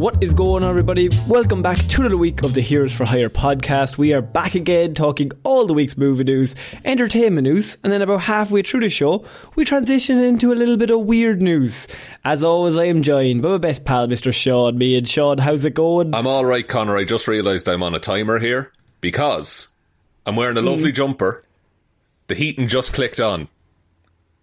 What is going on, everybody? Welcome back to another week of the Heroes for Hire podcast. We are back again talking all the week's movie news, entertainment news, and then about halfway through the show, we transition into a little bit of weird news. As always, I am joined by my best pal, Mr. Shaun. Me and Shaun, how's it going? I'm alright, Connor. I just realised I'm on a timer here because I'm wearing a lovely jumper. The heating just clicked on.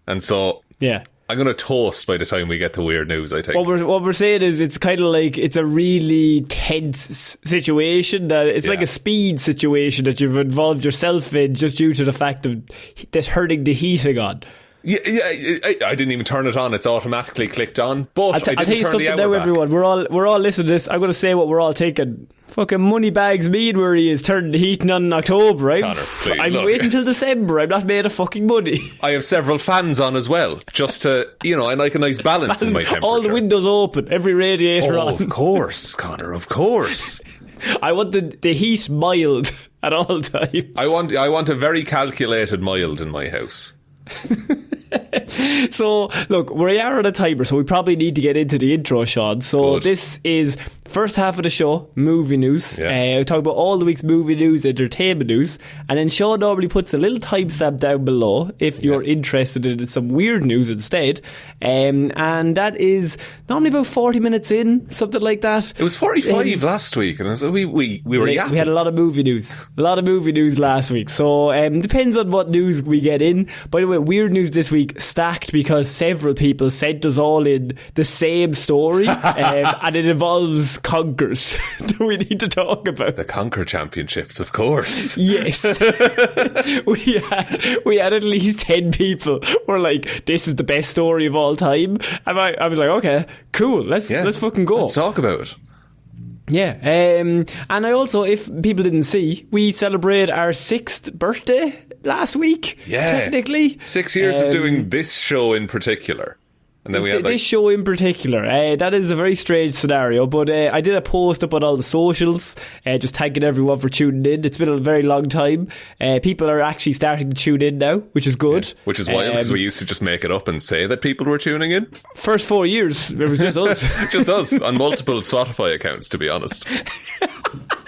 And so... yeah. I'm going to toast by the time we get to weird news, I think. What we're saying is it's kind of like it's a really tense situation. That it's like a speed situation that you've involved yourself in just due to the fact of this hurting the heating on. Yeah, I didn't even turn it on. It's automatically clicked on. But I'll tell you something now, everyone. We're all listening to this. I'm going to say what we're all thinking. Fucking Moneybags mean where he is turning the heating on in October, right? Connor, please, I'm waiting till December. I'm not made of fucking money. I have several fans on as well, just to, I like a nice balance in my temperature. All the windows open, every radiator on. Of course, Connor, of course. I want the heat mild at all times. I want a very calculated mild in my house. So look, we are on a timer, so we probably need to get into the intro, Shaun. So Good. This is first half of the show, movie news. We talk about all the week's movie news, entertainment news, and then Shaun normally puts a little timestamp down below if you're interested in some weird news instead. And that is normally about 40 minutes in, something like that. It was 45 last week, and so we were yapping. We had a lot of movie news. Last week. So depends on what news we get in. By the way, weird news this week stacked because several people sent us all in the same story, and it involves conkers that we need to talk about. The Conker Championships, of course. Yes. we had at least 10 people who were like, this is the best story of all time. And I was like, okay, cool, let's fucking go. Let's talk about it. Yeah, and I also, if people didn't see, we celebrated our 6th birthday last week. Yeah, technically 6 years of doing this show in particular, and then we had this show in particular. That is a very strange scenario, but I did a post up on all the socials, just thanking everyone for tuning in. It's been a very long time. People are actually starting to tune in now, which is good. Yeah, which is wild because we used to just make it up and say that people were tuning in. First 4 years, it was just us. Just us on multiple Spotify accounts, to be honest.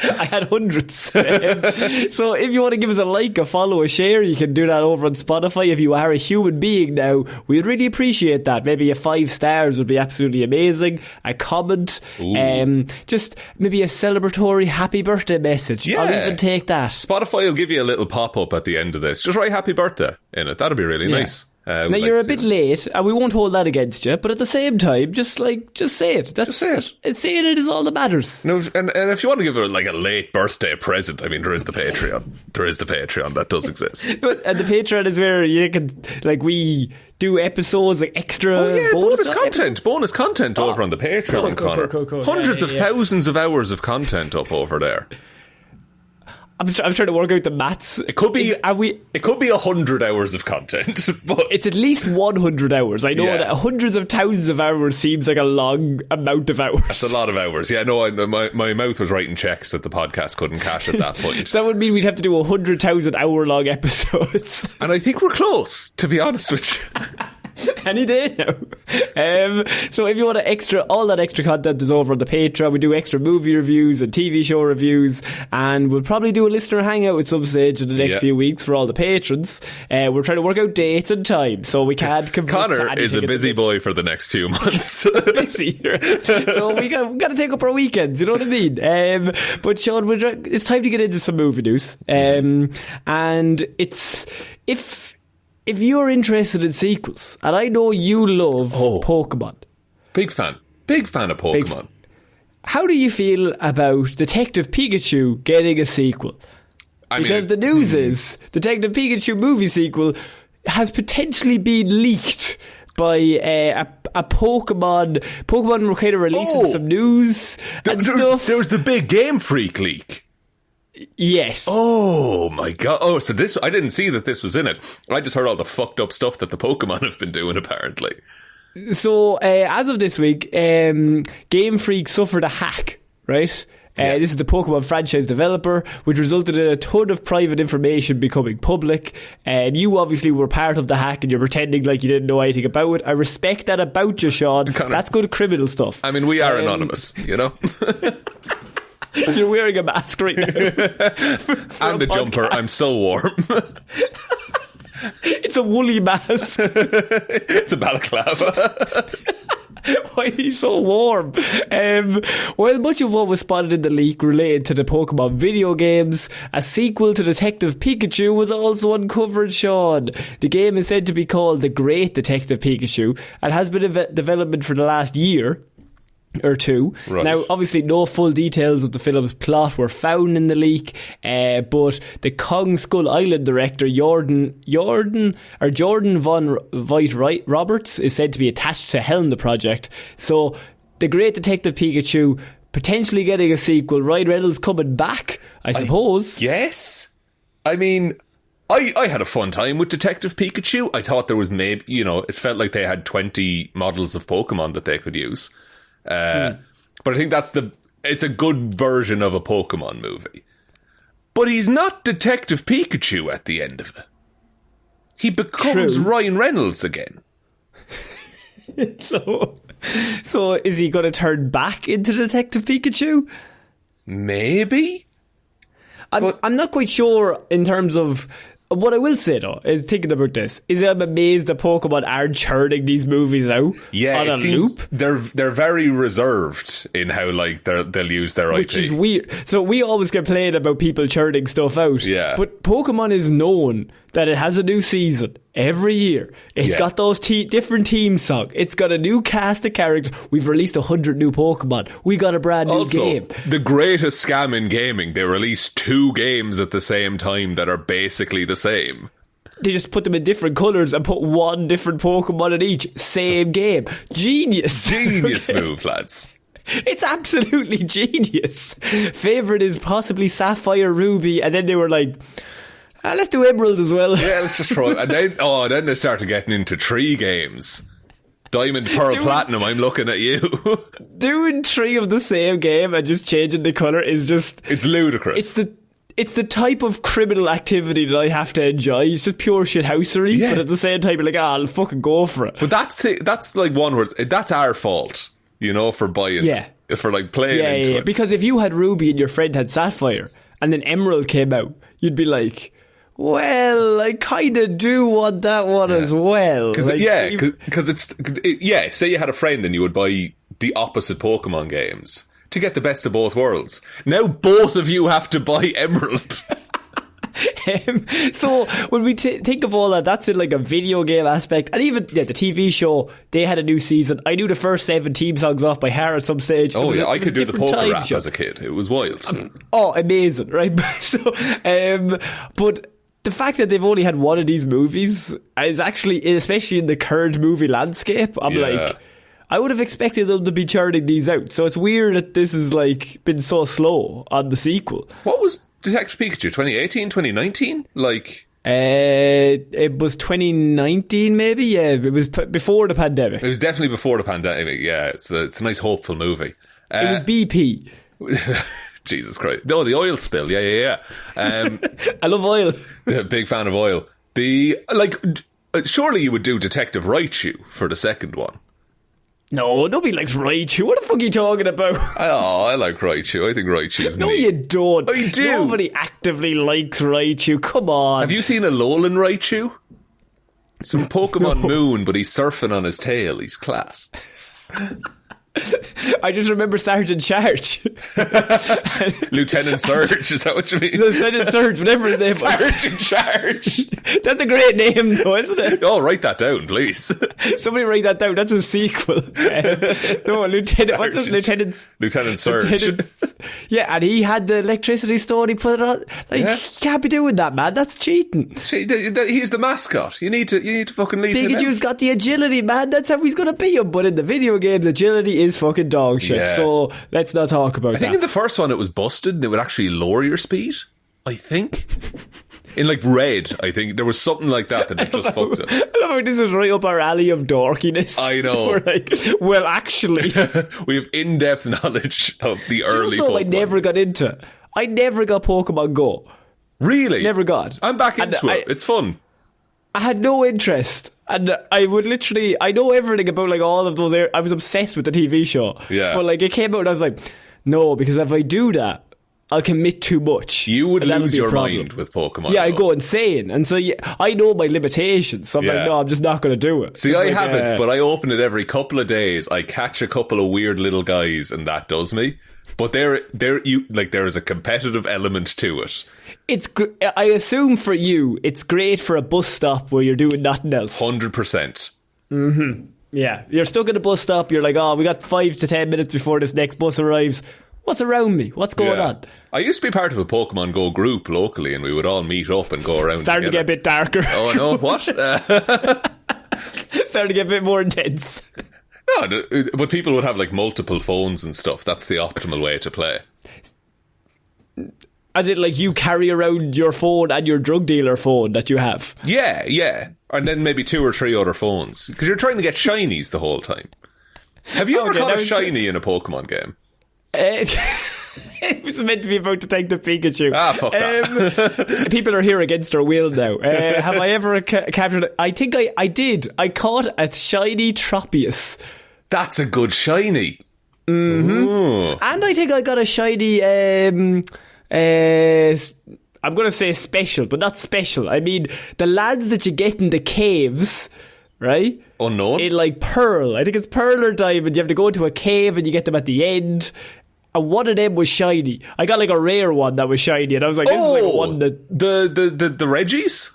I had hundreds. So if you want to give us a like, a follow, a share, you can do that over on Spotify. If you are a human being now, we'd really appreciate that. Maybe a 5 stars would be absolutely amazing. A comment, just maybe a celebratory happy birthday message. Yeah. I'll even take that. Spotify will give you a little pop-up at the end of this. Just write happy birthday in it. That'd be really nice. Now you're a bit late, and we won't hold that against you. But at the same time, just say it. Just say it. Saying it is all that matters. No, and if you want to give her like a late birthday present, I mean, there is the Patreon. That does exist. And the Patreon is where you can, like, we do episodes, like extra bonus content over on the Patreon, Connor. Cool. Hundreds of thousands of hours of content up over there. I'm trying to work out the maths. It could be 100 hours of content, but it's at least 100 hours. I know that hundreds of thousands of hours seems like a long amount of hours. That's a lot of hours. Yeah, no, my mouth was writing checks that the podcast couldn't cash at that point. So that would mean we'd have to do 100,000 hour long episodes. And I think we're close, to be honest with you. Any day now. So if you want all that extra content is over on the Patreon. We do extra movie reviews and TV show reviews, and we'll probably do a listener hangout at some stage in the next few weeks for all the patrons. We're trying to work out dates and time, so we can't commit. Connor is a busy boy for the next few months. Busy, so we got to take up our weekends. You know what I mean? But Shaun, it's time to get into some movie news, and it's if you're interested in sequels, and I know you love Pokemon. Big fan of Pokemon. How do you feel about Detective Pikachu getting a sequel? Because the news is Detective Pikachu movie sequel has potentially been leaked by a Pokemon kind of releasing some news and stuff. There was the big Game Freak leak. Yes. Oh my god. Oh, so this, I didn't see that this was in it. I just heard all the fucked up stuff that the Pokemon have been doing, apparently. So, as of this week, Game Freak suffered a hack, right? This is the Pokemon franchise developer, which resulted in a ton of private information becoming public. You obviously were part of the hack and you're pretending like you didn't know anything about it. I respect that about you, Shaun. That's good criminal stuff. I mean, we are anonymous, you know? You're wearing a mask right now. And a jumper. I'm so warm. It's a woolly mask. It's a balaclava. Why is he so warm? While much of what was spotted in the leak related to the Pokemon video games, a sequel to Detective Pikachu was also uncovered, Shaun. The game is said to be called The Great Detective Pikachu and has been in development for the last year or two. Right. Now, obviously, no full details of the film's plot were found in the leak, but the Kong Skull Island director Jordan von Voigt Roberts is said to be attached to helm the project. So, The Great Detective Pikachu potentially getting a sequel. Ryan Reynolds coming back, I suppose. Yes. I mean, I had a fun time with Detective Pikachu. I thought there was maybe, it felt like they had 20 models of Pokemon that they could use. But I think it's a good version of a Pokemon movie. But he's not Detective Pikachu at the end of it. He becomes True. Ryan Reynolds again. So is he going to turn back into Detective Pikachu? Maybe? I'm not quite sure in terms of... What I will say though, is thinking about this, is I'm amazed that Pokemon aren't churning these movies out on a loop. They're very reserved in how they'll use their IP. Which is weird. So we always complain about people churning stuff out. Yeah. But Pokemon is known that it has a new season every year. It's got those different team songs. It's got a new cast of characters. We've released 100 new Pokemon. We got a brand new game. The greatest scam in gaming, they release 2 games at the same time that are basically the same. They just put them in different colours and put one different Pokemon in each. Same game. Genius. Genius move, lads. It's absolutely genius. Favourite is possibly Sapphire, Ruby, and then they were like... let's do Emerald as well. Yeah, let's just throw it. And then they started getting into 3 games. Diamond, Pearl, Platinum, I'm looking at you. Doing 3 of the same game and just changing the colour is just... It's ludicrous. It's the type of criminal activity that I have to enjoy. It's just pure shithousery, but at the same time, you're like, I'll fucking go for it. But that's like one word. That's our fault, for buying. Yeah. For playing into it. Because if you had Ruby and your friend had Sapphire, and then Emerald came out, you'd be like... Well, I kind of do want that one as well. Because say you had a friend and you would buy the opposite Pokemon games to get the best of both worlds. Now both of you have to buy Emerald. So when we think of all that, that's in like a video game aspect. And even the TV show, they had a new season. I knew the first 7 team songs off by heart at some stage. Oh yeah, I could do the poker rap as a kid. It was wild. Amazing, right? But the fact that they've only had one of these movies is actually, especially in the current movie landscape, I'm like, I would have expected them to be churning these out. So it's weird that this has been so slow on the sequel. What was Detective Pikachu? 2018, 2019? It was 2019 maybe. Yeah, it was before the pandemic. It was definitely before the pandemic. Yeah, it's a nice hopeful movie. It was BP. Jesus Christ. No, the oil spill. Yeah. I love oil. Big fan of oil. Surely you would do Detective Raichu for the second one. No, nobody likes Raichu. What the fuck are you talking about? Oh, I like Raichu. I think Raichu's neat. No, you don't. I do. Nobody actively likes Raichu. Come on. Have you seen a Alolan Raichu? It's from Pokemon Moon, but he's surfing on his tail. He's class. I just remember Sergeant Charge. Lieutenant Surge, is that what you mean? Lieutenant Surge, whatever his name was. Sergeant Charge. That's a great name though, isn't it? Oh, write that down, please. Somebody write that down. That's a sequel. No, Lieutenant. What's his Lieutenant Surge. Yeah, and he had the electricity stone. He put it on. You can't be doing that, man. That's cheating. He's the mascot. You need to fucking leave him out. Pikachu's got the agility, man. That's how he's going to be him. But in the video games, agility is fucking dog shit. Yeah. So let's not talk about that. I think in the first one it was busted and it would actually lower your speed. I think. In like red, I think there was something like that it just fucked it. I love how this is right up our alley of dorkiness. I know. We're like, well, actually, we have in-depth knowledge of the early Pokemon. I never got into. I never got Pokemon Go. Really? Never got. I'm back into it. It's fun. I had no interest, and I would literally, I know everything about like all of those. I was obsessed with the TV show. Yeah. But like it came out, and I was like, no, because if I do that, I'll commit too much. You would lose your mind with Pokemon. Yeah, I go insane, and so I know my limitations. So I'm like, no, I'm just not going to do it. See, I haven't, but I open it every couple of days. I catch a couple of weird little guys, and that does me. But there is a competitive element to it. I assume for you, it's great for a bus stop where you're doing nothing else. 100%. Mm-hmm. Yeah, you're stuck at a bus stop. You're like, oh, we got 5 to 10 minutes before this next bus arrives. What's around me? What's going on? I used to be part of a Pokemon Go group locally, and we would all meet up and go around. Starting to get a bit darker. Oh no, what? Starting to get a bit more intense. No, but people would have like multiple phones and stuff. That's the optimal way to play. As in, like, you carry around your phone and your drug dealer phone that you have. Yeah. And then maybe 2 or 3 other phones. Because you're trying to get shinies the whole time. Have you ever caught a shiny in a Pokemon game? It was meant to be about Detective Pikachu. Fuck that. People are here against our will now. Have I ever captured it? I think I did. I caught a shiny Tropius. That's a good shiny. Mm-hmm. And I think I got a shiny I'm going to say special, but not special. I mean, the lads that you get in the caves, right? Unknown? In like Pearl. I think it's Pearl or Diamond. You have to go into a cave and you get them at the end. And one of them was shiny. I got like a rare one that was shiny, and I was like, this is like one that... The Reggies?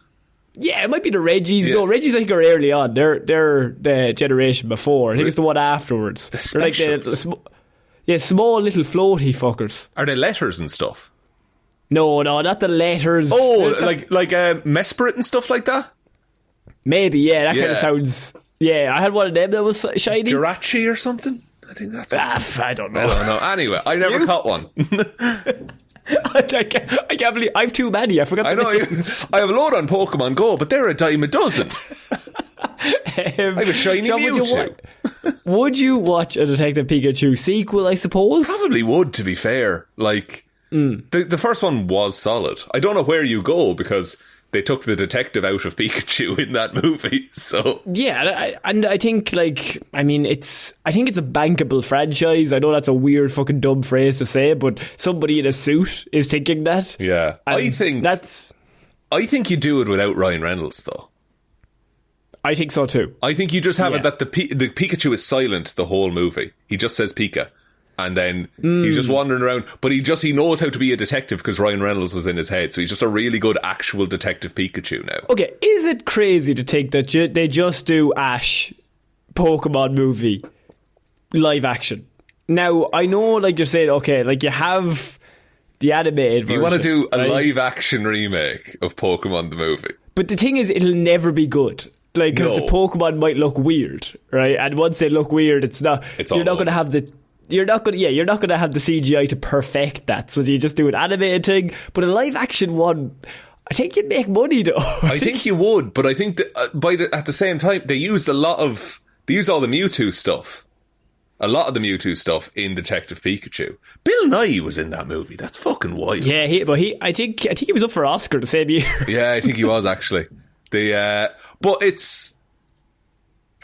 Yeah, it might be the Reggies. Yeah. No, Reggies I think are early on. They're the generation before. I think it's the one afterwards. The specials. Like small little floaty fuckers. Are they letters and stuff? No, not the letters. Oh, like Mesprit and stuff like that? Maybe, yeah. That kind of sounds... Yeah, I had one of them that was shiny. Jirachi or something? I think that's I don't know. Anyway, I never caught one. I can't believe I have too many. I forgot. I know. I have a load on Pokemon Go, but they're a dime a dozen. I have a shiny Mewtwo. Would you watch a Detective Pikachu sequel? I suppose probably would. To be fair, like the first one was solid. I don't know where you go because they took the detective out of Pikachu in that movie. So yeah, and I think I think it's a bankable franchise. I know that's a weird fucking dumb phrase to say, but somebody in a suit is thinking that. Yeah, I think you do it without Ryan Reynolds though. I think so too. I think you just have it that the Pikachu is silent the whole movie. He just says Pika. And then he's just wandering around. But he knows how to be a detective because Ryan Reynolds was in his head. So he's just a really good actual Detective Pikachu now. Okay, is it crazy to think that they just do Ash Pokemon movie live action? Now, I know, like you're saying, okay, like you have the animated version. You want to do a live action remake of Pokemon the movie. But the thing is, it'll never be good. Like, because the Pokemon might look weird, right? And once they look weird, you're not going to have the... You're not going to have the CGI to perfect that. So you just do an animated thing. But a live action one, I think you'd make money though. I think you would, but I think that at the same time they used all the Mewtwo stuff. A lot of the Mewtwo stuff in Detective Pikachu. Bill Nye was in that movie. That's fucking wild. Yeah, I think he was up for Oscar the same year. Yeah, I think he was actually. But it's.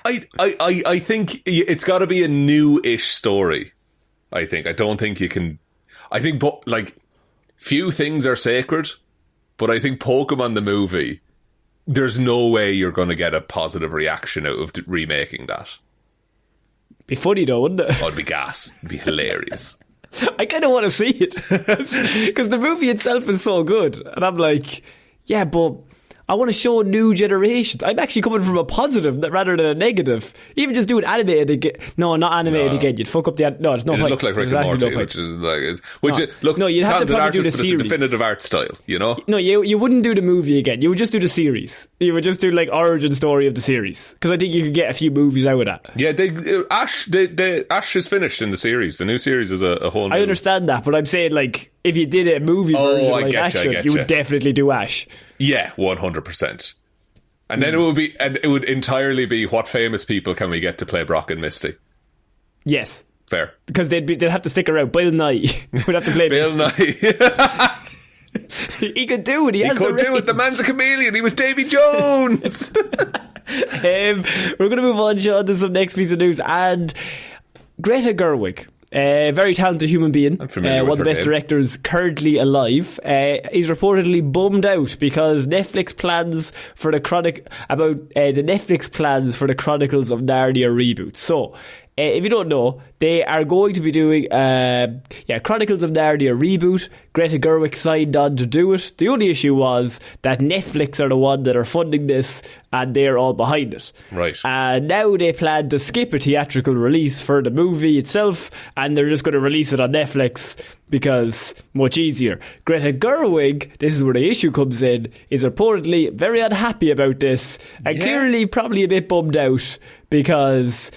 I think it's got to be a new-ish story. I don't think you can... I think, like, few things are sacred, but I think Pokemon the movie, there's no way you're going to get a positive reaction out of remaking that. Be funny though, wouldn't it? Oh, it'd be gas. It'd be hilarious. I kind of want to see it. Because the movie itself is so good. And I'm like, yeah, but... I want to show new generations. I'm actually coming from a positive rather than a negative. Even just do it animated again. No, not animated again. You'd fuck up the... No, it's no point. It'd look like Rick and Morty, which is like... No, you'd have to probably do the series. It's a definitive art style, you know? No, you wouldn't do the movie again. You would just do the series. You would just do like origin story of the series. Because I think you could get a few movies out of that. Yeah, Ash is finished in the series. The new series is a whole new... I understand that, but I'm saying like... if you did a movie version I like get action, you. you would definitely do Ash. Yeah, 100%. And then it would entirely be what famous people can we get to play Brock and Misty? Yes. Fair. Because they'd have to stick around. Bill Nye would have to play Bill Misty. Nye. He could do it. He could do it. The man's a chameleon. He was Davy Jones. We're going to move on, Shaun, to some next piece of news. And Greta Gerwig, a very talented human being, I'm familiar with one of the her best name. directors currently alive, is reportedly bummed out because Netflix plans for the Netflix plans for the Chronicles of Narnia reboot. So, if you don't know, they are going to be doing Chronicles of Narnia reboot. Greta Gerwig signed on to do it. The only issue was that Netflix are the one that are funding this and they're all behind it. Right. And now they plan to skip a theatrical release for the movie itself, and they're just going to release it on Netflix because much easier. Greta Gerwig, this is where the issue comes in, is reportedly very unhappy about this and clearly probably a bit bummed out because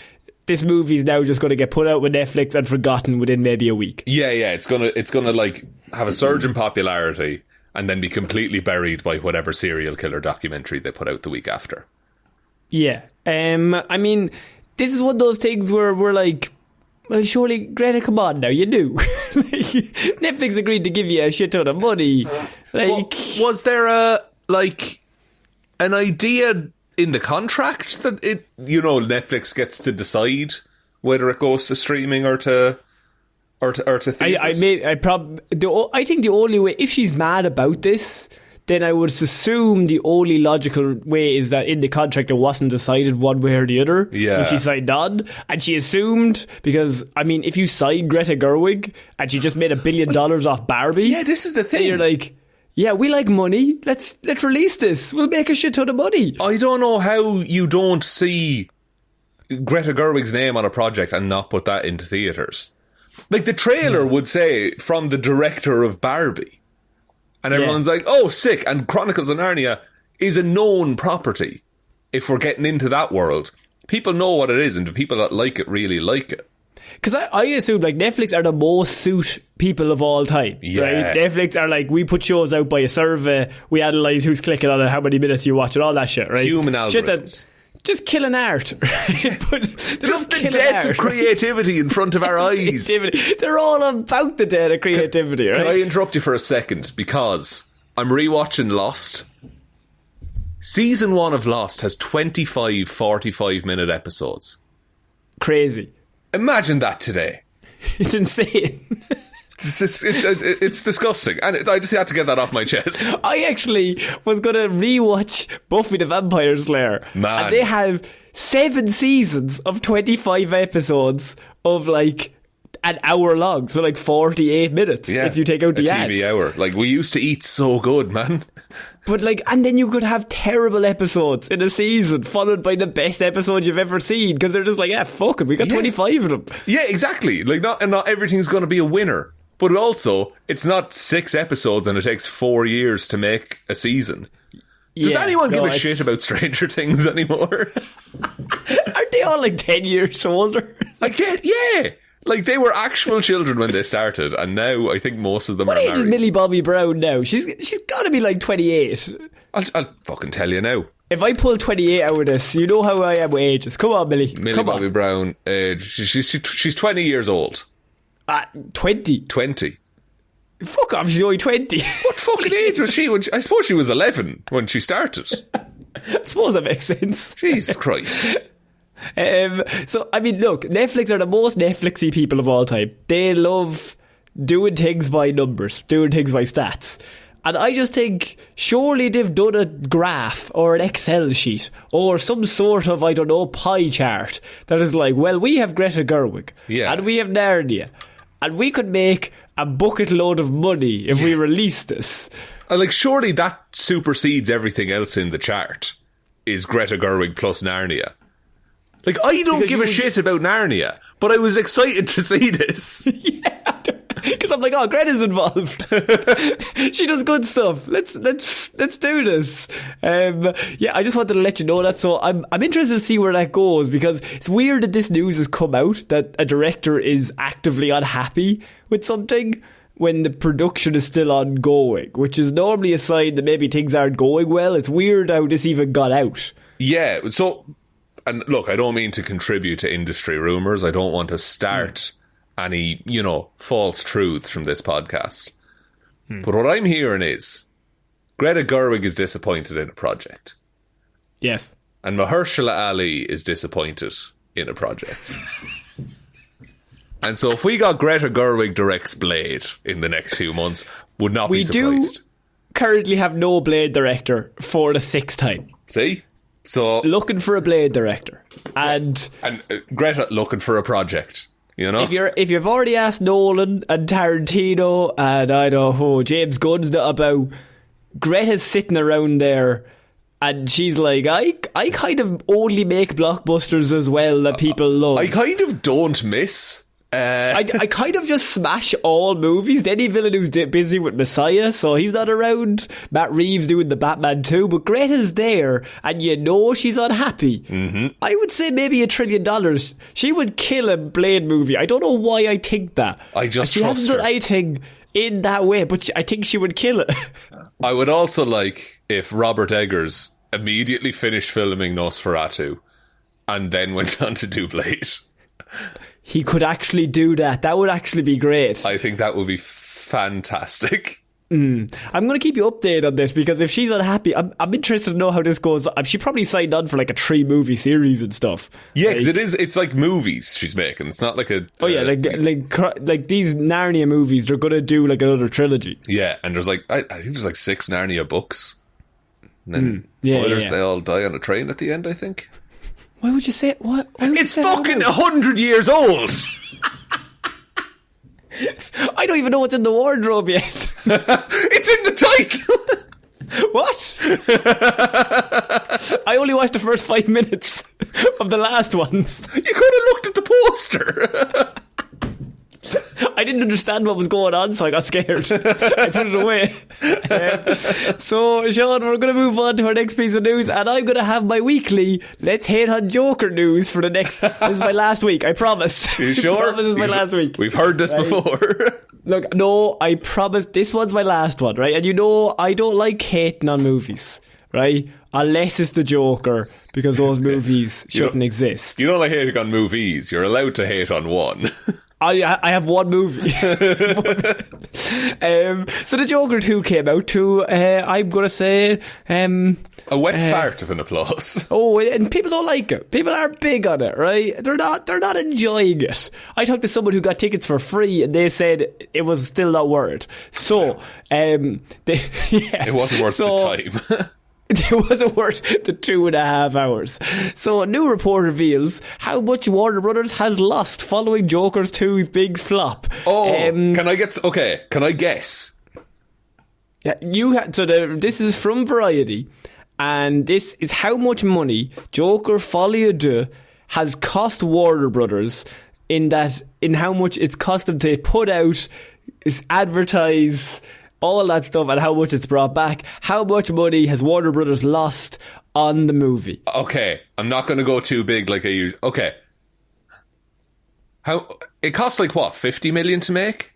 this movie is now just going to get put out with Netflix and forgotten within maybe a week. Yeah, it's gonna like have a surge in popularity and then be completely buried by whatever serial killer documentary they put out the week after. Yeah. I mean, this is one of those things where we're like, well, surely, Greta, come on now, you knew. Netflix agreed to give you a shit ton of money. Was there an idea in the contract that Netflix gets to decide whether it goes to streaming or to theaters? I think the only way, if she's mad about this, then I would assume the only logical way is that in the contract it wasn't decided one way or the other when she signed on, and she assumed, because I mean, if you sign Greta Gerwig and she just made $1 billion off Barbie, this is the thing. And you're like, yeah, we like money. Let's release this. We'll make a shit ton of money. I don't know how you don't see Greta Gerwig's name on a project and not put that into theatres. Like the trailer would say, from the director of Barbie. And everyone's like, oh, sick. And Chronicles of Narnia is a known property. If we're getting into that world, people know what it is, and the people that like it really like it. Because I assume like Netflix are the most suit people of all time, right? Netflix are like, we put shows out by a survey, we analyse who's clicking on it, how many minutes you watch, and all that shit, right? Human algorithms. Shit that, just killing art. But just the death of creativity in front of our eyes. They're all about the death of creativity, right? Can I interrupt you for a second? Because I'm rewatching Lost. Season 1 of Lost has 25 45-minute episodes. Crazy. Imagine that today. It's insane. It's disgusting. And I just had to get that off my chest. I actually was going to rewatch Buffy the Vampire Slayer. Man. And they have 7 seasons of 25 episodes of like an hour long. So like 48 minutes if you take out the ads. A TV hour. Like, we used to eat so good, man. But like, and then you could have terrible episodes in a season followed by the best episode you've ever seen, because they're just like, fuck it, we got 25 of them. Yeah, exactly. Like, not everything's going to be a winner. But also, it's not 6 episodes and it takes 4 years to make a season. Does anyone give a shit about Stranger Things anymore? Aren't they all like 10 years older? Like, they were actual children when they started, and now I think most of them are married. married. What age is Millie Bobby Brown now? She's got to be like 28. I'll fucking tell you now. If I pull 28 out of this, you know how I am with ages. Come on, Millie. Millie Bobby Brown, she's 20 years old. 20? 20. Fuck off, she's only 20. What fucking age was she? I suppose she was 11 when she started. I suppose that makes sense. Jesus Christ. So, I mean, look, Netflix are the most Netflixy people of all time. They love doing things by numbers, doing things by stats. And I just think, surely they've done a graph or an Excel sheet or some sort of, I don't know, pie chart that is like, well, we have Greta Gerwig and we have Narnia, and we could make a bucket load of money if we release this. Like, surely that supersedes everything else in the chart, is Greta Gerwig plus Narnia. Like, I don't give a shit about Narnia, but I was excited to see this. Because I'm like, oh, Greta's involved. She does good stuff. Let's do this. I just wanted to let you know that. So I'm interested to see where that goes, because it's weird that this news has come out that a director is actively unhappy with something. when the production is still ongoing, which is normally a sign that maybe things aren't going well. It's weird how this even got out. Yeah, so, and look, I don't mean to contribute to industry rumours. I don't want to start any, false truths from this podcast. But what I'm hearing is Greta Gerwig is disappointed in a project. Yes. And Mahershala Ali is disappointed in a project. And so if we got Greta Gerwig directs Blade in the next few months, would not be surprised. We do currently have no Blade director for the 6th time. See? So looking for a Blade director. And Greta looking for a project, If you've already asked Nolan and Tarantino and I don't know James Gunn's not about, Greta's sitting around there and she's like, I kind of only make blockbusters as well that people love. I kind of don't miss. I kind of just smash all movies. Denny Villeneuve's busy with Messiah, so he's not around. Matt Reeves doing the Batman 2, but Greta's there, and she's unhappy. Mm-hmm. I would say maybe $1 trillion. She would kill a Blade movie. I don't know why I think that. She hasn't done anything in that way, but I think she would kill it. I would also like if Robert Eggers immediately finished filming Nosferatu and then went on to do Blade. He could actually do that. That would actually be great. I think that would be fantastic. I'm going to keep you updated on this because if she's unhappy, I'm interested to know how this goes. She probably signed on for like a 3-movie series and stuff. Yeah, because it's like movies she's making. It's not like a... Oh yeah, like these Narnia movies, they're going to do like another trilogy. Yeah, and there's like, I think there's like 6 Narnia books. And then spoilers, they all die on a train at the end, I think. Why would you say what? It's fucking 100 years old. I don't even know what's in the wardrobe yet. It's in the title. What? I only watched the first 5 minutes of the last ones. You could have looked at the poster. I didn't understand what was going on, so I got scared. I put it away. So, Shaun, we're going to move on to our next piece of news, and I'm going to have my weekly Let's Hate on Joker news for the next... This is my last week, I promise. Are you sure? I promise this is my last week. We've heard this before. Look, no, I promise this one's my last one, right? And I don't like hating on movies, right? Unless it's the Joker, because those movies shouldn't exist. You don't like hating on movies. You're allowed to hate on one. I have one movie. So the Joker 2 came out to, I'm going to say... a wet fart of an applause. Oh, and people don't like it. People aren't big on it, right? They're not enjoying it. I talked to someone who got tickets for free and they said it was still not worth it. So, it wasn't worth the time. It wasn't worth the 2.5 hours. So a new report reveals how much Warner Brothers has lost following Joker's 2's big flop. Oh, can I guess? Yeah, this is from Variety, and this is how much money Joker Folie à Deux has cost Warner Brothers in how much it's cost them to put out, advertise, all that stuff, and how much it's brought back. How much money has Warner Brothers lost on the movie? Okay, I'm not going to go too big like I usually... Okay. How it costs like what, 50 million to make?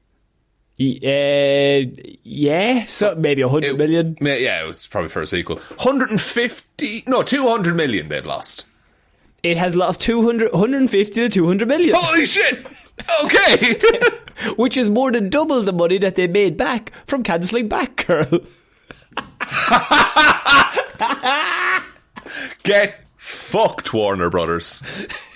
Yeah, so maybe 100 million. Yeah, it was probably for a sequel. 200 million they'd lost. It has lost 150 to 200 million. Holy shit! Okay. Which is more than double the money that they made back from cancelling Batgirl. Get fucked, Warner Brothers.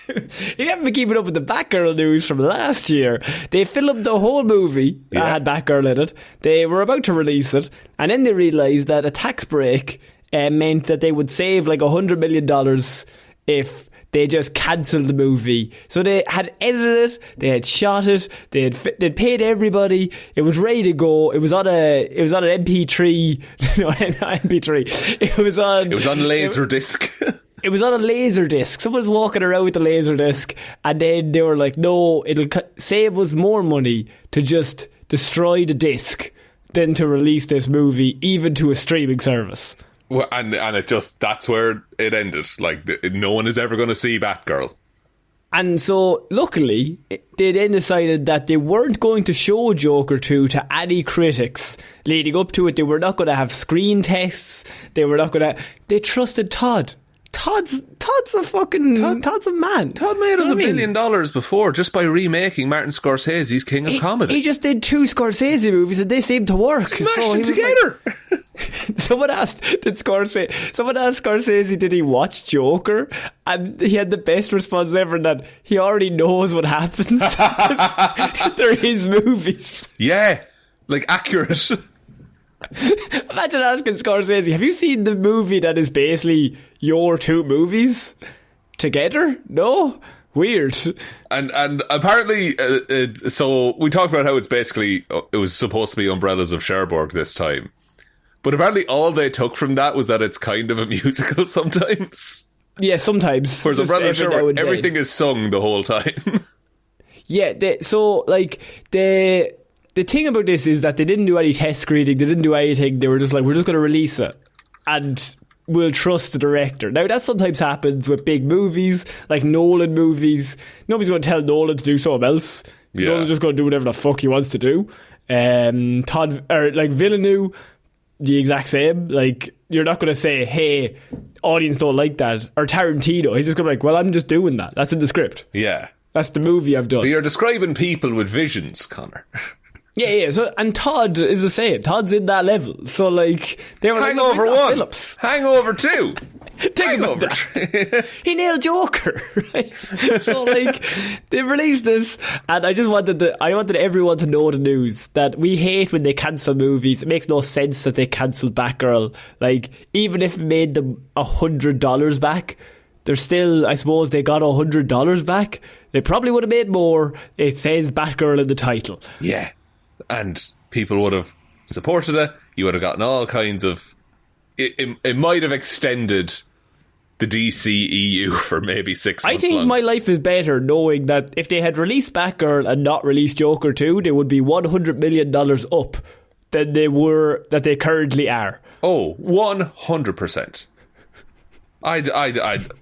If you haven't been keeping up with the Batgirl news from last year, they filmed the whole movie that had Batgirl in it. They were about to release it, and then they realised that a tax break meant that they would save like $100 million if they just cancelled the movie. So they had edited it, they had shot it, they'd paid everybody. It was ready to go. It was on an MP3. No, not MP3. It was on Laserdisc. It was on a Laserdisc. Someone was walking around with the Laserdisc, and then they were like, "No, it'll save us more money to just destroy the disc than to release this movie, even to a streaming service." Well, and it just, that's where it ended. Like, no one is ever going to see Batgirl. And so, luckily, they then decided that they weren't going to show Joker 2 to any critics leading up to it. They were not going to have screen tests. They were not going to... They trusted Todd. Todd's a man. Todd made us $1 billion before just by remaking Martin Scorsese's King of Comedy. He just did 2 Scorsese movies and they seemed to work. Smashed them together. Someone asked Scorsese, did he watch Joker? And he had the best response ever, that he already knows what happens. They're his movies. Yeah, like accurate. Imagine asking Scorsese, have you seen the movie that is basically your 2 movies together? No? Weird. And apparently, so we talked about how it was supposed to be Umbrellas of Cherbourg this time. But apparently all they took from that was that it's kind of a musical sometimes. Yeah, sometimes. Whereas Umbrellas of Cherbourg, everything is sung the whole time. Yeah, the thing about this is that they didn't do any test screening, they didn't do anything. They were just like, we're just going to release it and we'll trust the director. Now, that sometimes happens with big movies, like Nolan movies. Nobody's going to tell Nolan to do something else. Yeah. Nolan's just going to do whatever the fuck he wants to do. Villeneuve, the exact same. Like, you're not going to say, hey, audience don't like that. Or Tarantino, he's just going to be like, well, I'm just doing that. That's in the script. Yeah. That's the movie I've done. So you're describing people with visions, Conor. Yeah. So, and Todd is the same. Todd's in that level. So, like, they were Hangover like, 1. Phillips. Hangover 2. Hangover. He nailed Joker. Right? So, like, they released this, and I wanted everyone to know the news that we hate when they cancel movies. It makes no sense that they cancelled Batgirl. Like, even if it made them $100 back, they're still, I suppose, they got $100 back. They probably would have made more. It says Batgirl in the title. Yeah. And people would have supported it. You would have gotten all kinds of... It might have extended the DCEU for maybe 6 months. I think my life is better knowing that if they had released Batgirl and not released Joker 2, they would be $100 million up than they currently are. Oh, 100%.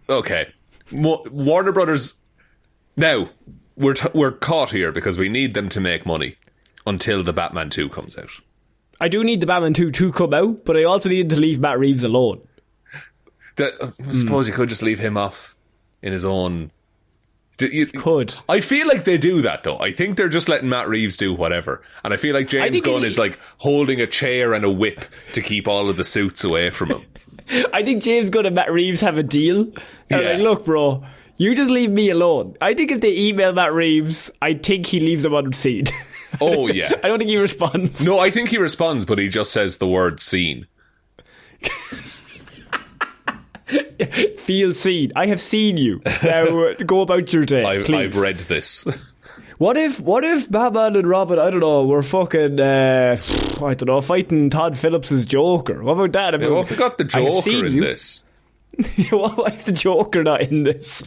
Okay. Warner Brothers... Now, we're caught here because we need them to make money until the Batman 2 comes out. I do need the Batman 2 to come out, but I also need to leave Matt Reeves alone. I suppose you could just leave him off in his own... Could. I feel like they do that, though. I think they're just letting Matt Reeves do whatever. And I feel like James Gunn is like holding a chair and a whip to keep all of the suits away from him. I think James Gunn and Matt Reeves have a deal. They're like, look, bro, you just leave me alone. I think if they email Matt Reeves, I think he leaves them unseen. Oh, yeah. I don't think he responds. No, I think he responds, but he just says the word seen. Feel seen. I have seen you. Now go about your day, please. I've read this. What if Batman and Robin, I don't know, were fucking, fighting Todd Phillips' Joker? What about that? What if we got the Joker in this? Why is the Joker not in this?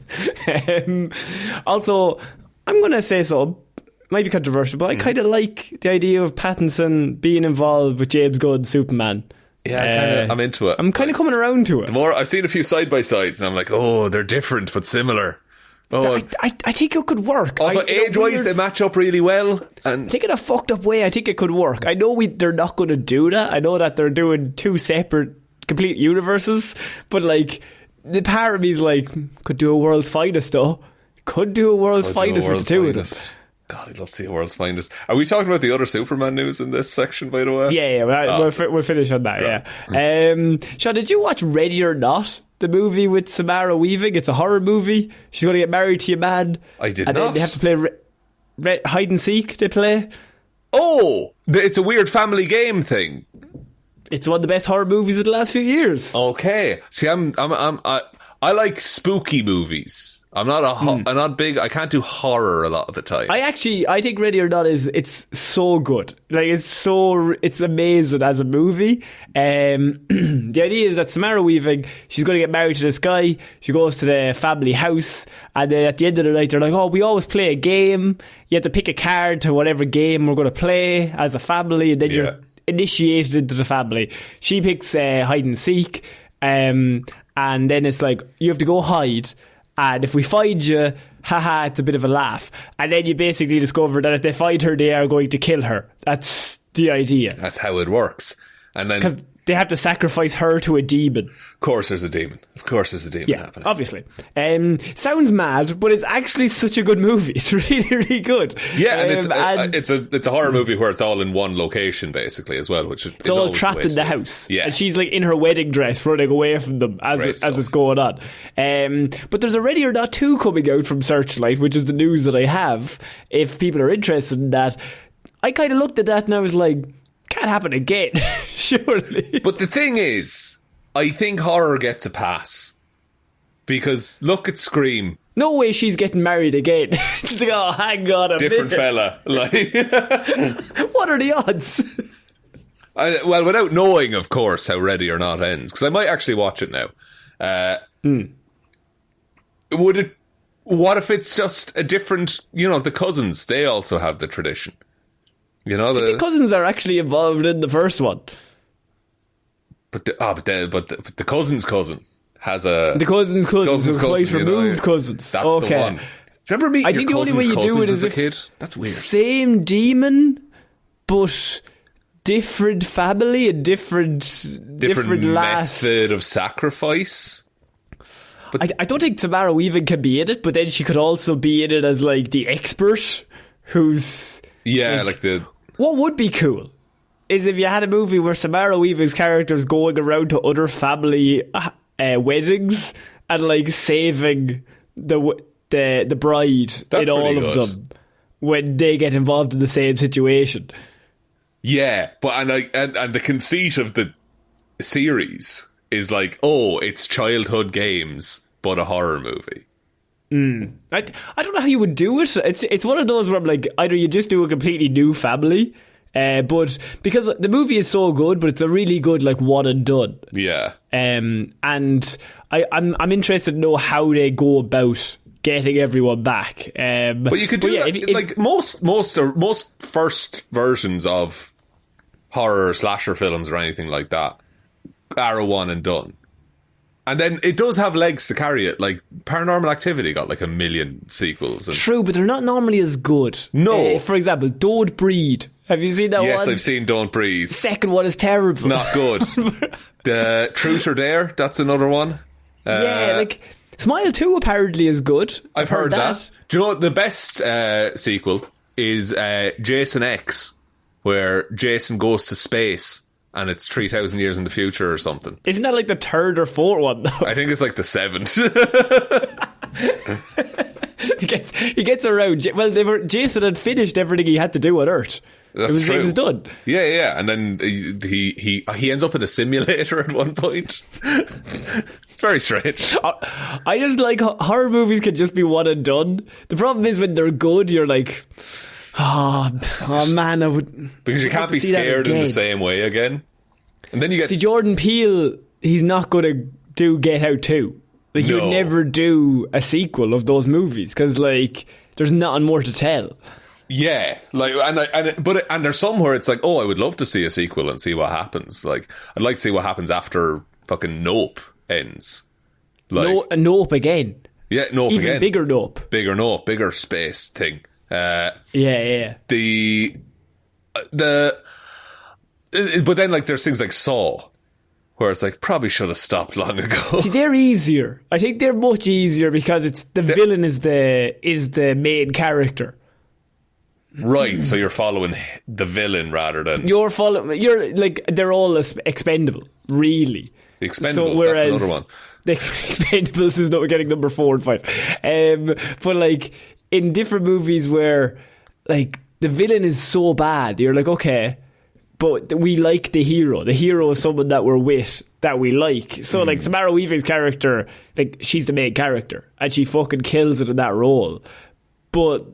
Also, I'm going to say something. Might be controversial, but I kind of like the idea of Pattinson being involved with James Gunn's Superman. Yeah, I'm into it. I'm kind of coming around to it. The more I've seen a few side-by-sides, and I'm like, oh, they're different but similar. Oh, I think it could work. Also, age-wise, they match up really well. And I think in a fucked up way, I think it could work. I know they're not going to do that. I know that they're doing 2 separate, complete universes. But, like, the part of me is like, could do a World's Finest, though. Could do a World's Finest with the 2 of them. God, I'd love to see a World's Finest. Are we talking about the other Superman news in this section, by the way? Yeah, we'll finish on that, yeah. Shaun, did you watch Ready or Not? The movie with Samara Weaving? It's a horror movie. She's going to get married to a man. I did not. And then they have to play hide and seek, they play. Oh! It's a weird family game thing. It's one of the best horror movies of the last few years. Okay. See, I like spooky movies. I'm not big. I can't do horror a lot of the time. I think Ready or Not it's so good. Like it's amazing as a movie. The idea is that Samara Weaving, she's going to get married to this guy. She goes to the family house, and then at the end of the night, they're like, "Oh, we always play a game. You have to pick a card to whatever game we're going to play as a family, and then you're initiated into the family." She picks hide and seek, and then it's like you have to go hide. and if we find you, haha, it's a bit of a laugh. And then you basically discover that if they find her, they are going to kill her. That's the idea. That's how it works. And then... Because they have to sacrifice her to a demon. Of course there's a demon. Happening. Obviously. Sounds mad, but it's actually such a good movie. It's really, really good. Yeah, and it's a horror movie where it's all in one location, basically, as well. Which it's all trapped in the house. Yeah. And she's like in her wedding dress running away from them as it's going on. But there's a Ready or Not 2 coming out from Searchlight, which is the news that I have. If people are interested in that, I kind of looked at that and I was like, can't happen again, surely. But the thing is, I think horror gets a pass. Because look at Scream. No way she's getting married again. She's like, oh, hang on a Different minute. fella. Like, what are the odds? Well, without knowing, of course, how Ready or Not ends. Because I might actually watch it now. What if it's just a different, the cousins, they also have the tradition. The cousins are actually involved in the first one. But the cousin's cousin has a... The cousin's cousin, twice removed cousins. That's the one. Do you remember meeting I think the only way you do it is a if kid? That's weird. Same demon, but different family and different last method of sacrifice. But I don't think Ciara Weaving can be in it, but then she could also be in it as like the expert who's... Yeah, like the... What would be cool is if you had a movie where Ciara Weaving's character is going around to other family weddings and like saving the bride. That's in all of them when they get involved in the same situation. Yeah, but and the conceit of the series is like, oh, it's childhood games but a horror movie. I don't know how you would do it. It's one of those where I'm like, either you just do a completely new family, but because the movie is so good, but it's a really good like one and done. Yeah. And I'm interested to know how they go about getting everyone back. But you could do that, most first versions of horror slasher films or anything like that are a one and done. And then it does have legs to carry it. Like, Paranormal Activity got like 1 million sequels. True, but they're not normally as good. No. For example, Don't Breathe. Have you seen that one? Yes, I've seen Don't Breathe. Second one is terrible. It's not good. The Truth or Dare, that's another one. Yeah, like, Smile 2 apparently is good. I've heard that. Do you know what the best sequel is? Jason X, where Jason goes to space. And it's 3,000 years in the future or something. Isn't that like the third or fourth one, though? I think it's like the 7th. he gets around. Well, Jason had finished everything he had to do on Earth. That's true. It was done. Yeah. And then he ends up in a simulator at one point. It's very strange. I just like horror movies can just be one and done. The problem is when they're good, you're like... Oh man, I would... Because you can't be scared in the same way again. And then you get... See, Jordan Peele, he's not going to do Get Out 2. Like, you would never do a sequel of those movies, because, like, there's nothing more to tell. Yeah, like, and there's somewhere it's like, oh, I would love to see a sequel and see what happens. Like, I'd like to see what happens after fucking Nope ends. Like, Nope again. Yeah, Nope Even again. Bigger Nope. Bigger Nope, bigger space thing. Yeah. But then, like, there's things like Saw, where it's like, probably should have stopped long ago. See, they're easier. I think they're much easier because it's the villain is the main character. Right, so you're following the villain rather than... You're like, they're all expendable, really. The Expendables, that's another one. The Expendables is not getting number 4 and 5. But, like, in different movies where, like, the villain is so bad, you're like, okay, but we like the hero. The hero is someone that we're with, that we like. So, like, Ciara Weaving's character, like, she's the main character, and she fucking kills it in that role. But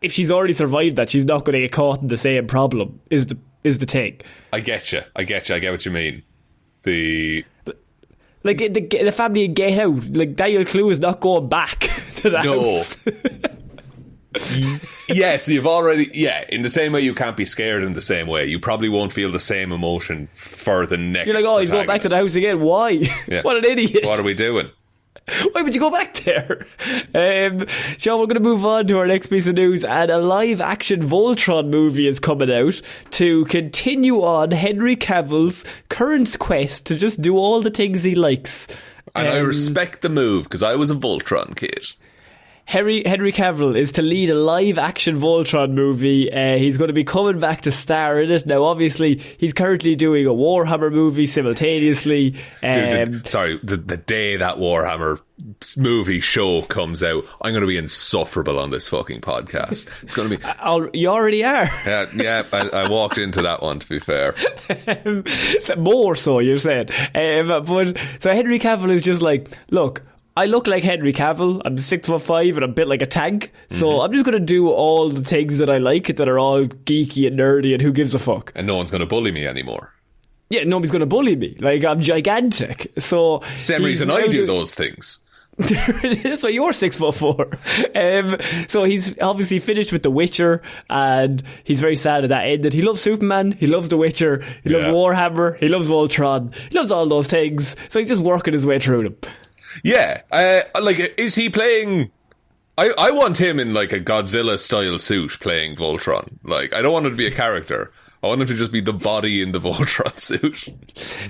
if she's already survived that, she's not going to get caught in the same problem, is the thing. I get you. I get what you mean. Like, the family in Get Out, like, Daniel Clue is not going back to the house. Yes, you've already... Yeah, in the same way you can't be scared in the same way. You probably won't feel the same emotion for the next... You're like, oh, he's going back to the house again. Why? Yeah. What an idiot. What are we doing? Why would you go back there? Shaun, we're going to move on to our next piece of news, and a live-action Voltron movie is coming out to continue on Henry Cavill's current quest to just do all the things he likes. And I respect the move, because I was a Voltron kid. Henry Cavill is to lead a live-action Voltron movie. He's going to be coming back to star in it. Now, obviously, he's currently doing a Warhammer movie simultaneously. The day that Warhammer movie show comes out, I'm going to be insufferable on this fucking podcast. It's going to be... You already are. Yeah, I walked into that one, to be fair. More so, you're saying. So Henry Cavill is just like, look, I look like Henry Cavill. I'm 6'5" and I'm built like a tank. So I'm just going to do all the things that I like that are all geeky and nerdy and who gives a fuck. And no one's going to bully me anymore. Yeah, nobody's going to bully me. Like, I'm gigantic. So same reason I do those things. That's why you're 6'4". So he's obviously finished with The Witcher, and he's very sad at that ended. He loves Superman, he loves The Witcher, he loves Warhammer, he loves Voltron, he loves all those things. So he's just working his way through them. Yeah, is he playing... I want him in, like, a Godzilla-style suit playing Voltron. Like, I don't want him to be a character. I want him to just be the body in the Voltron suit.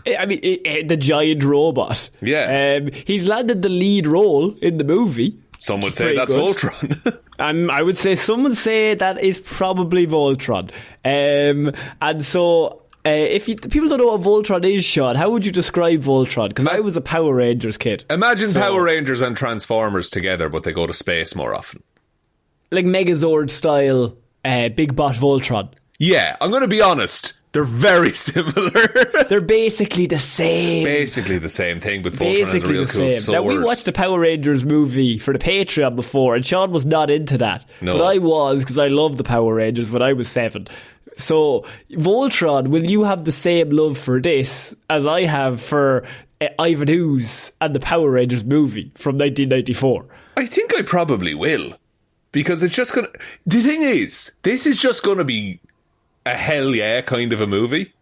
I mean, the giant robot. Yeah. He's landed the lead role in the movie. Some would say that's good. Voltron. I would say some would say that is probably Voltron. And so... if people don't know what Voltron is, Shaun, how would you describe Voltron? Because I was a Power Rangers kid. Imagine Power Rangers and Transformers together, but they go to space more often. Like Megazord style, Big Bot Voltron. Yeah, I'm going to be honest. They're very similar. They're basically the same. Basically the same thing, but Voltron has a real cool sword. Now, we watched the Power Rangers movie for the Patreon before, and Shaun was not into that. No. But I was, because I loved the Power Rangers when I was 7. So, Voltron, will you have the same love for this as I have for Ivan Ooze and the Power Rangers movie from 1994? I think I probably will. Because it's just going to... The thing is, this is just going to be a hell yeah kind of a movie.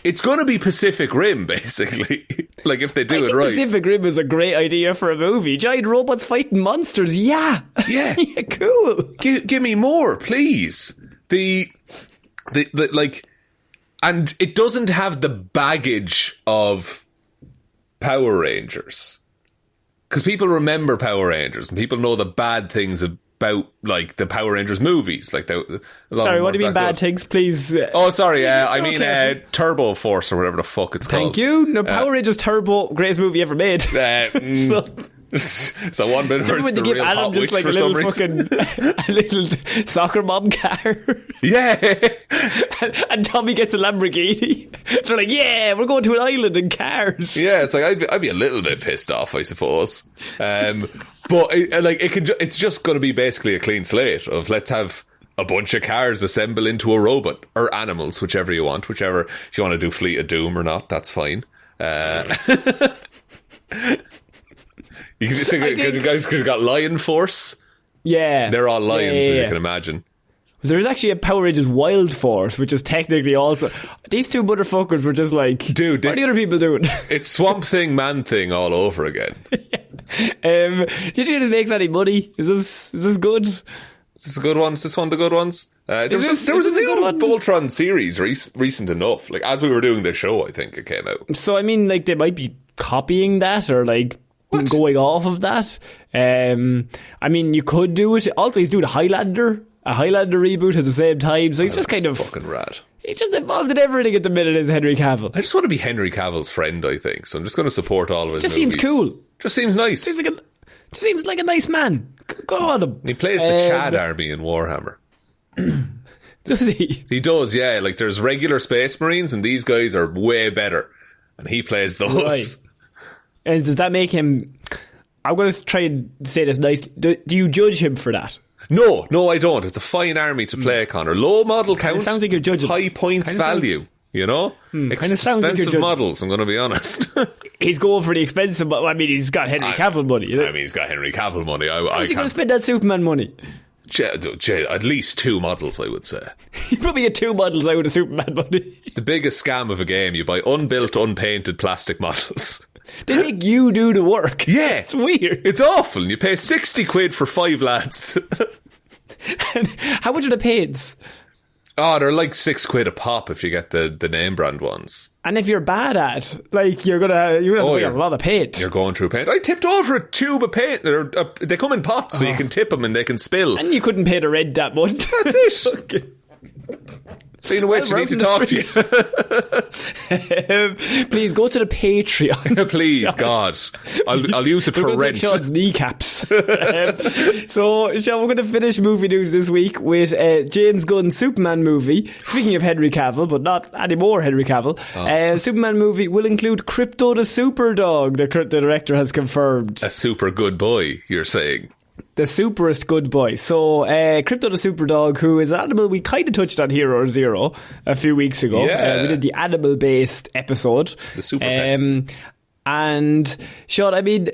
It's going to be Pacific Rim, basically. Like, if they do it right. Pacific Rim is a great idea for a movie. Giant robots fighting monsters, yeah. Yeah. Yeah, cool. Give me more, please. And it doesn't have the baggage of Power Rangers, because people remember Power Rangers and people know the bad things about, like, the Power Rangers movies. Like, sorry, what do you mean bad things? Please. Oh, sorry. I mean Turbo Force or whatever the fuck it's called. Thank you. No, Power Rangers Turbo, greatest movie ever made. So one bit where it's the real hot witch like for some reason. A little soccer mom car. Yeah. and Tommy gets a Lamborghini. They're like, yeah, we're going to an island in cars. Yeah, it's like, I'd be a little bit pissed off, I suppose. But it's just going to be basically a clean slate of, let's have a bunch of cars assemble into a robot, or animals, whichever you want. Whichever, if you want to do Fleet of Doom or not, that's fine. You can just because you got Lion Force. Yeah, they're all lions, as you can imagine. There's actually a Power Rangers Wild Force, which is technically also... These two motherfuckers were just like, dude, what are the other people doing? It's Swamp Thing, Man Thing all over again. Did you think it makes any money? Is this good? Is this a good one? Is this one of the good ones? There was a new Voltron series recent enough. Like, as we were doing the show, I think it came out. So, I mean, like, they might be copying that, or, like... What? Going off of that. I mean, you could do it. Also, he's doing a Highlander reboot at the same time, so he's just kind of fucking rad. He's just involved in everything at the minute as Henry Cavill. I just want to be Henry Cavill's friend, I think, so I'm just going to support all of his movies. Seems cool. Just seems nice. Seems like a nice man. Go on him. He plays the Chad army in Warhammer. Does he? He does, yeah. Like, there's regular Space Marines, and these guys are way better, and he plays those. Right. And does that make him... I'm going to try and say this nicely. Do you judge him for that? No, I don't. It's a fine army to play, Connor. Low model count. It sounds like you're judging. High points value, you know? Expensive models, I'm going to be honest. He's going for the expensive... I mean, he's got Henry Cavill money. I mean, he's got Henry Cavill money. How's he going to spend that Superman money? At least 2 models, I would say. You probably get 2 models out of Superman money. It's the biggest scam of a game. You buy unbuilt, unpainted plastic models. They make you do the work. Yeah. It's weird. It's awful. You pay 60 quid for 5 lads. And how much are the paints? Oh, they're like 6 quid a pop if you get the name brand ones. And if you're bad at, like, you're gonna have to buy a lot of paint. You're going through paint. I tipped over a tube of paint. They come in pots, so you can tip them and they can spill. And you couldn't pay the rent that month. That's it. Speaking of which, I need to talk to you. Please go to the Patreon. Please, God. I'll use it for rent. Sean's kneecaps. So, Sean, we're going to finish movie news this week with James Gunn's Superman movie. Speaking of Henry Cavill, but not anymore Henry Cavill. Superman movie will include Krypto the Superdog, the director has confirmed. A super good boy, you're saying. The superest good boy. So, Krypto the Superdog, who is an animal we kind of touched on Hero Zero a few weeks ago. Yeah. We did the animal-based episode. The super pets. And, Sean, I mean, the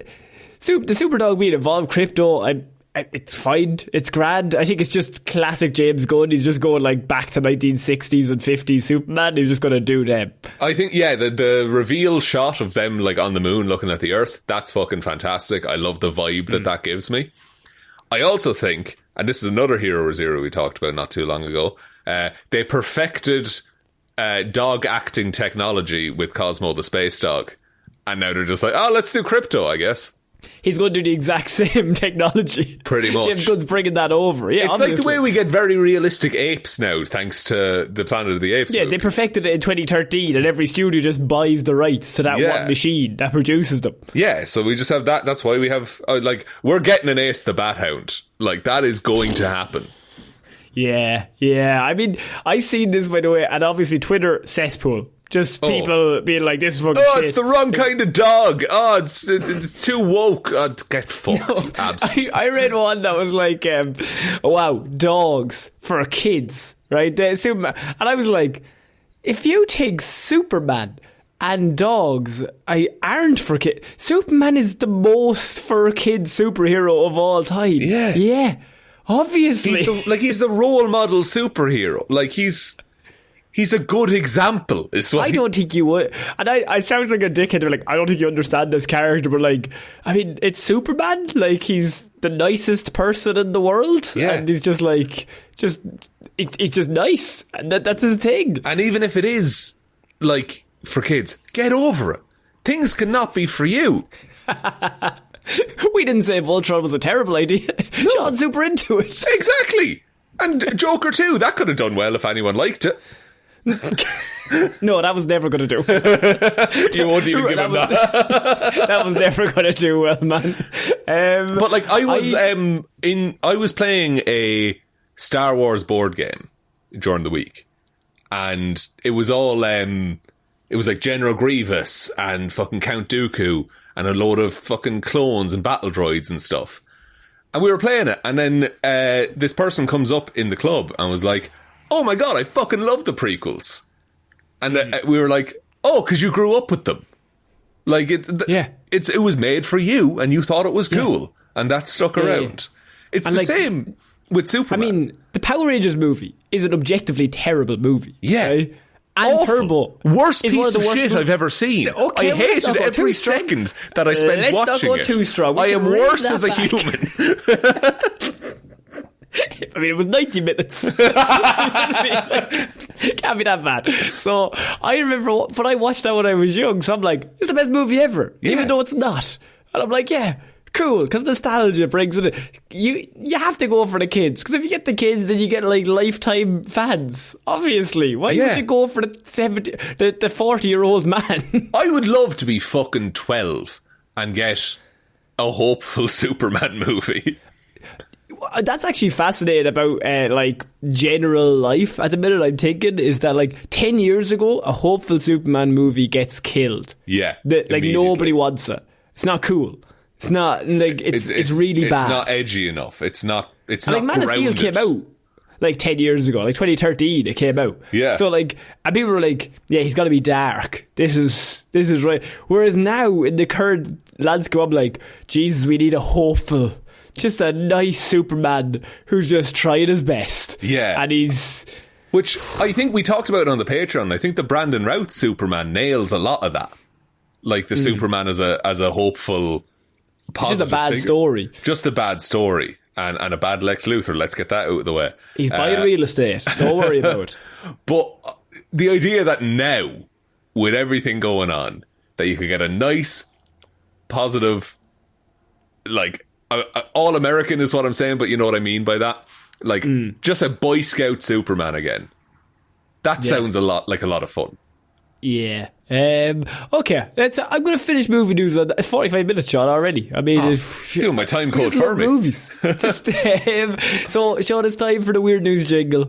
Superdog being involved, Krypto, it's fine. It's grand. I think it's just classic James Gunn. He's just going like back to 1960s and 50s Superman. He's just going to do them. I think, yeah, the reveal shot of them like on the moon looking at the Earth, that's fucking fantastic. I love the vibe that gives me. I also think, and this is another Hero Zero we talked about not too long ago, they perfected dog acting technology with Cosmo the Space Dog. And now they're just like, oh, let's do Krypto, I guess. He's going to do the exact same technology. Pretty much. James Gunn's bringing that over. Yeah, it's obviously. like the way we get very realistic apes now, thanks to the Planet of the Apes movies. They perfected it in 2013, and every studio just buys the rights to that one machine that produces them. Yeah, so we just have that. That's why we have, we're getting an Ace the Bat Hound. Like, that is going to happen. Yeah. I mean, I seen this, by the way, and obviously Twitter cesspool. Just people being like, this is fucking shit. It's the wrong kind of dog. Oh, it's too woke. Oh, get fucked. I read one that was like, wow, dogs for kids, right? Superman. And I was like, if you think Superman and dogs aren't for kids, Superman is the most for kid superhero of all time. Yeah. Obviously. He's the role model superhero. Like, he's a good example. I don't think you would. And I sound like a dickhead. Like, I don't think you understand this character. But, like, I mean, it's Superman. Like, he's the nicest person in the world. Yeah. And he's just, like, it's just nice. And that's his thing. And even if it is, like, for kids, get over it. Things cannot be for you. We didn't say Voltron was a terrible idea. No. Sean's super into it. Exactly. And Joker too. That could have done well if anyone liked it. No, that was never going to do. You won't even give him that. That was never going to do well, man. But like, I was playing a Star Wars board game during the week, and it was all it was like General Grievous and fucking Count Dooku and a load of fucking clones and battle droids and stuff. And we were playing it, and then this person comes up in the club and was like, oh my god, I fucking love the prequels. And we were like, oh, because you grew up with them. Like, it was made for you, and you thought it was cool, and that stuck around. Yeah. It's the same with Superman. I mean, the Power Rangers movie is an objectively terrible movie. Yeah. Right? And awful. Turbo. Worst piece of shit I've ever seen. Okay, I hated every second that I spent watching it. Let's not go too strong. I am worse as a human. I mean, it was 90 minutes. Can't be that bad. So I remember when I watched that when I was young, so I'm like, it's the best movie ever, even though it's not. And I'm like, yeah, cool, because nostalgia brings it. You have to go for the kids, because if you get the kids, then you get like lifetime fans. Obviously, why would you go for the 40-year-old man? I would love to be fucking 12 and get a hopeful Superman movie. That's actually fascinating about like general life at the minute. I'm thinking is that like 10 years ago a hopeful Superman movie gets killed. Yeah, like nobody wants it. It's not cool. It's not like it's really bad. It's not edgy enough. It's not like Man of Steel came out like 10 years ago, like 2013 it came out. Yeah. So like, and people were like, yeah, he's got to be dark. This is right. Whereas now in the current landscape, I'm like, Jesus, we need a hopeful, just a nice Superman who's just trying his best. Yeah. And he's... Which I think we talked about on the Patreon. I think the Brandon Routh Superman nails a lot of that. like the Superman as a hopeful, positive It's just a bad figure. story. Just a bad story. And a bad Lex Luthor. Let's get that out of the way. He's buying real estate. Don't worry about it. But the idea that now, with everything going on, that you could get a nice, positive, like, all-American is what I'm saying, but you know what I mean by that? Like, just a Boy Scout Superman again. That sounds a lot of fun. Yeah. Okay. I'm going to finish movie news on 45 minutes, Sean, already. I mean, doing my time code just for love me. Movies. So, Sean, it's time for the weird news jingle.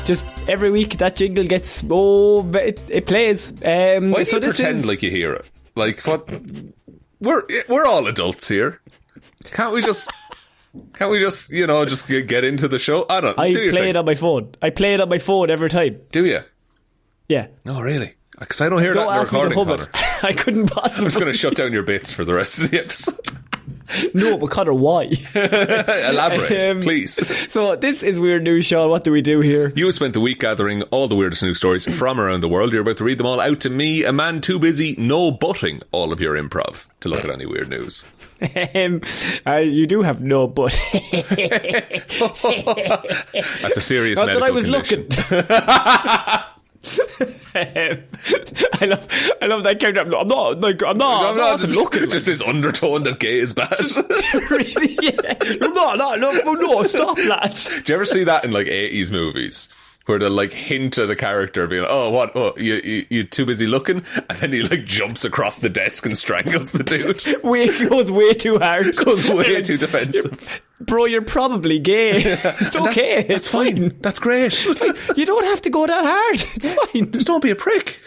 Just every week that jingle gets it plays. Why do so you this pretend is like you hear it? Like what? We're all adults here. Can't we just just get into the show? I play it on my phone. I play it on my phone every time. Do you? Yeah. Oh, really? Because I don't hear Don't that in the ask me to recording, hum Connor. it. I couldn't possibly. I'm just going to shut down your bits for the rest of the episode. No, but Connor, why? Elaborate, please. So this is weird news, Sean. What do we do here? You have spent the week gathering all the weirdest news stories from around the world. You're about to read them all out to me, a man too busy no-butting all of your improv to look at any weird news. You do have no butt. That's a serious Not medical that I was condition. looking. I love that character. I'm not just looking. Just this undertone that gay is bad. Really? Yeah. No, stop that. Do you ever see that in like 80s movies? Where they'll like hint at the character being like, oh, what? Oh, you too busy looking? And then he like jumps across the desk and strangles the dude. Goes way too hard. Goes way too defensive. Bro, you're probably gay. It's okay. That's fine. That's great. You don't have to go that hard. It's fine. Just don't be a prick.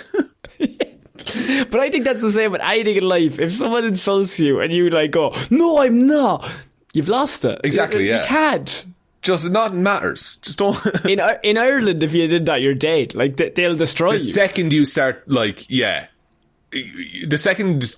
But I think that's the same with anything in life. If someone insults you and you like go, no, I'm not, you've lost it. Exactly, yeah. You can't. Just nothing matters. Just don't. In Ireland, if you did that, you're dead. Like they'll destroy you. The second you start, like, the second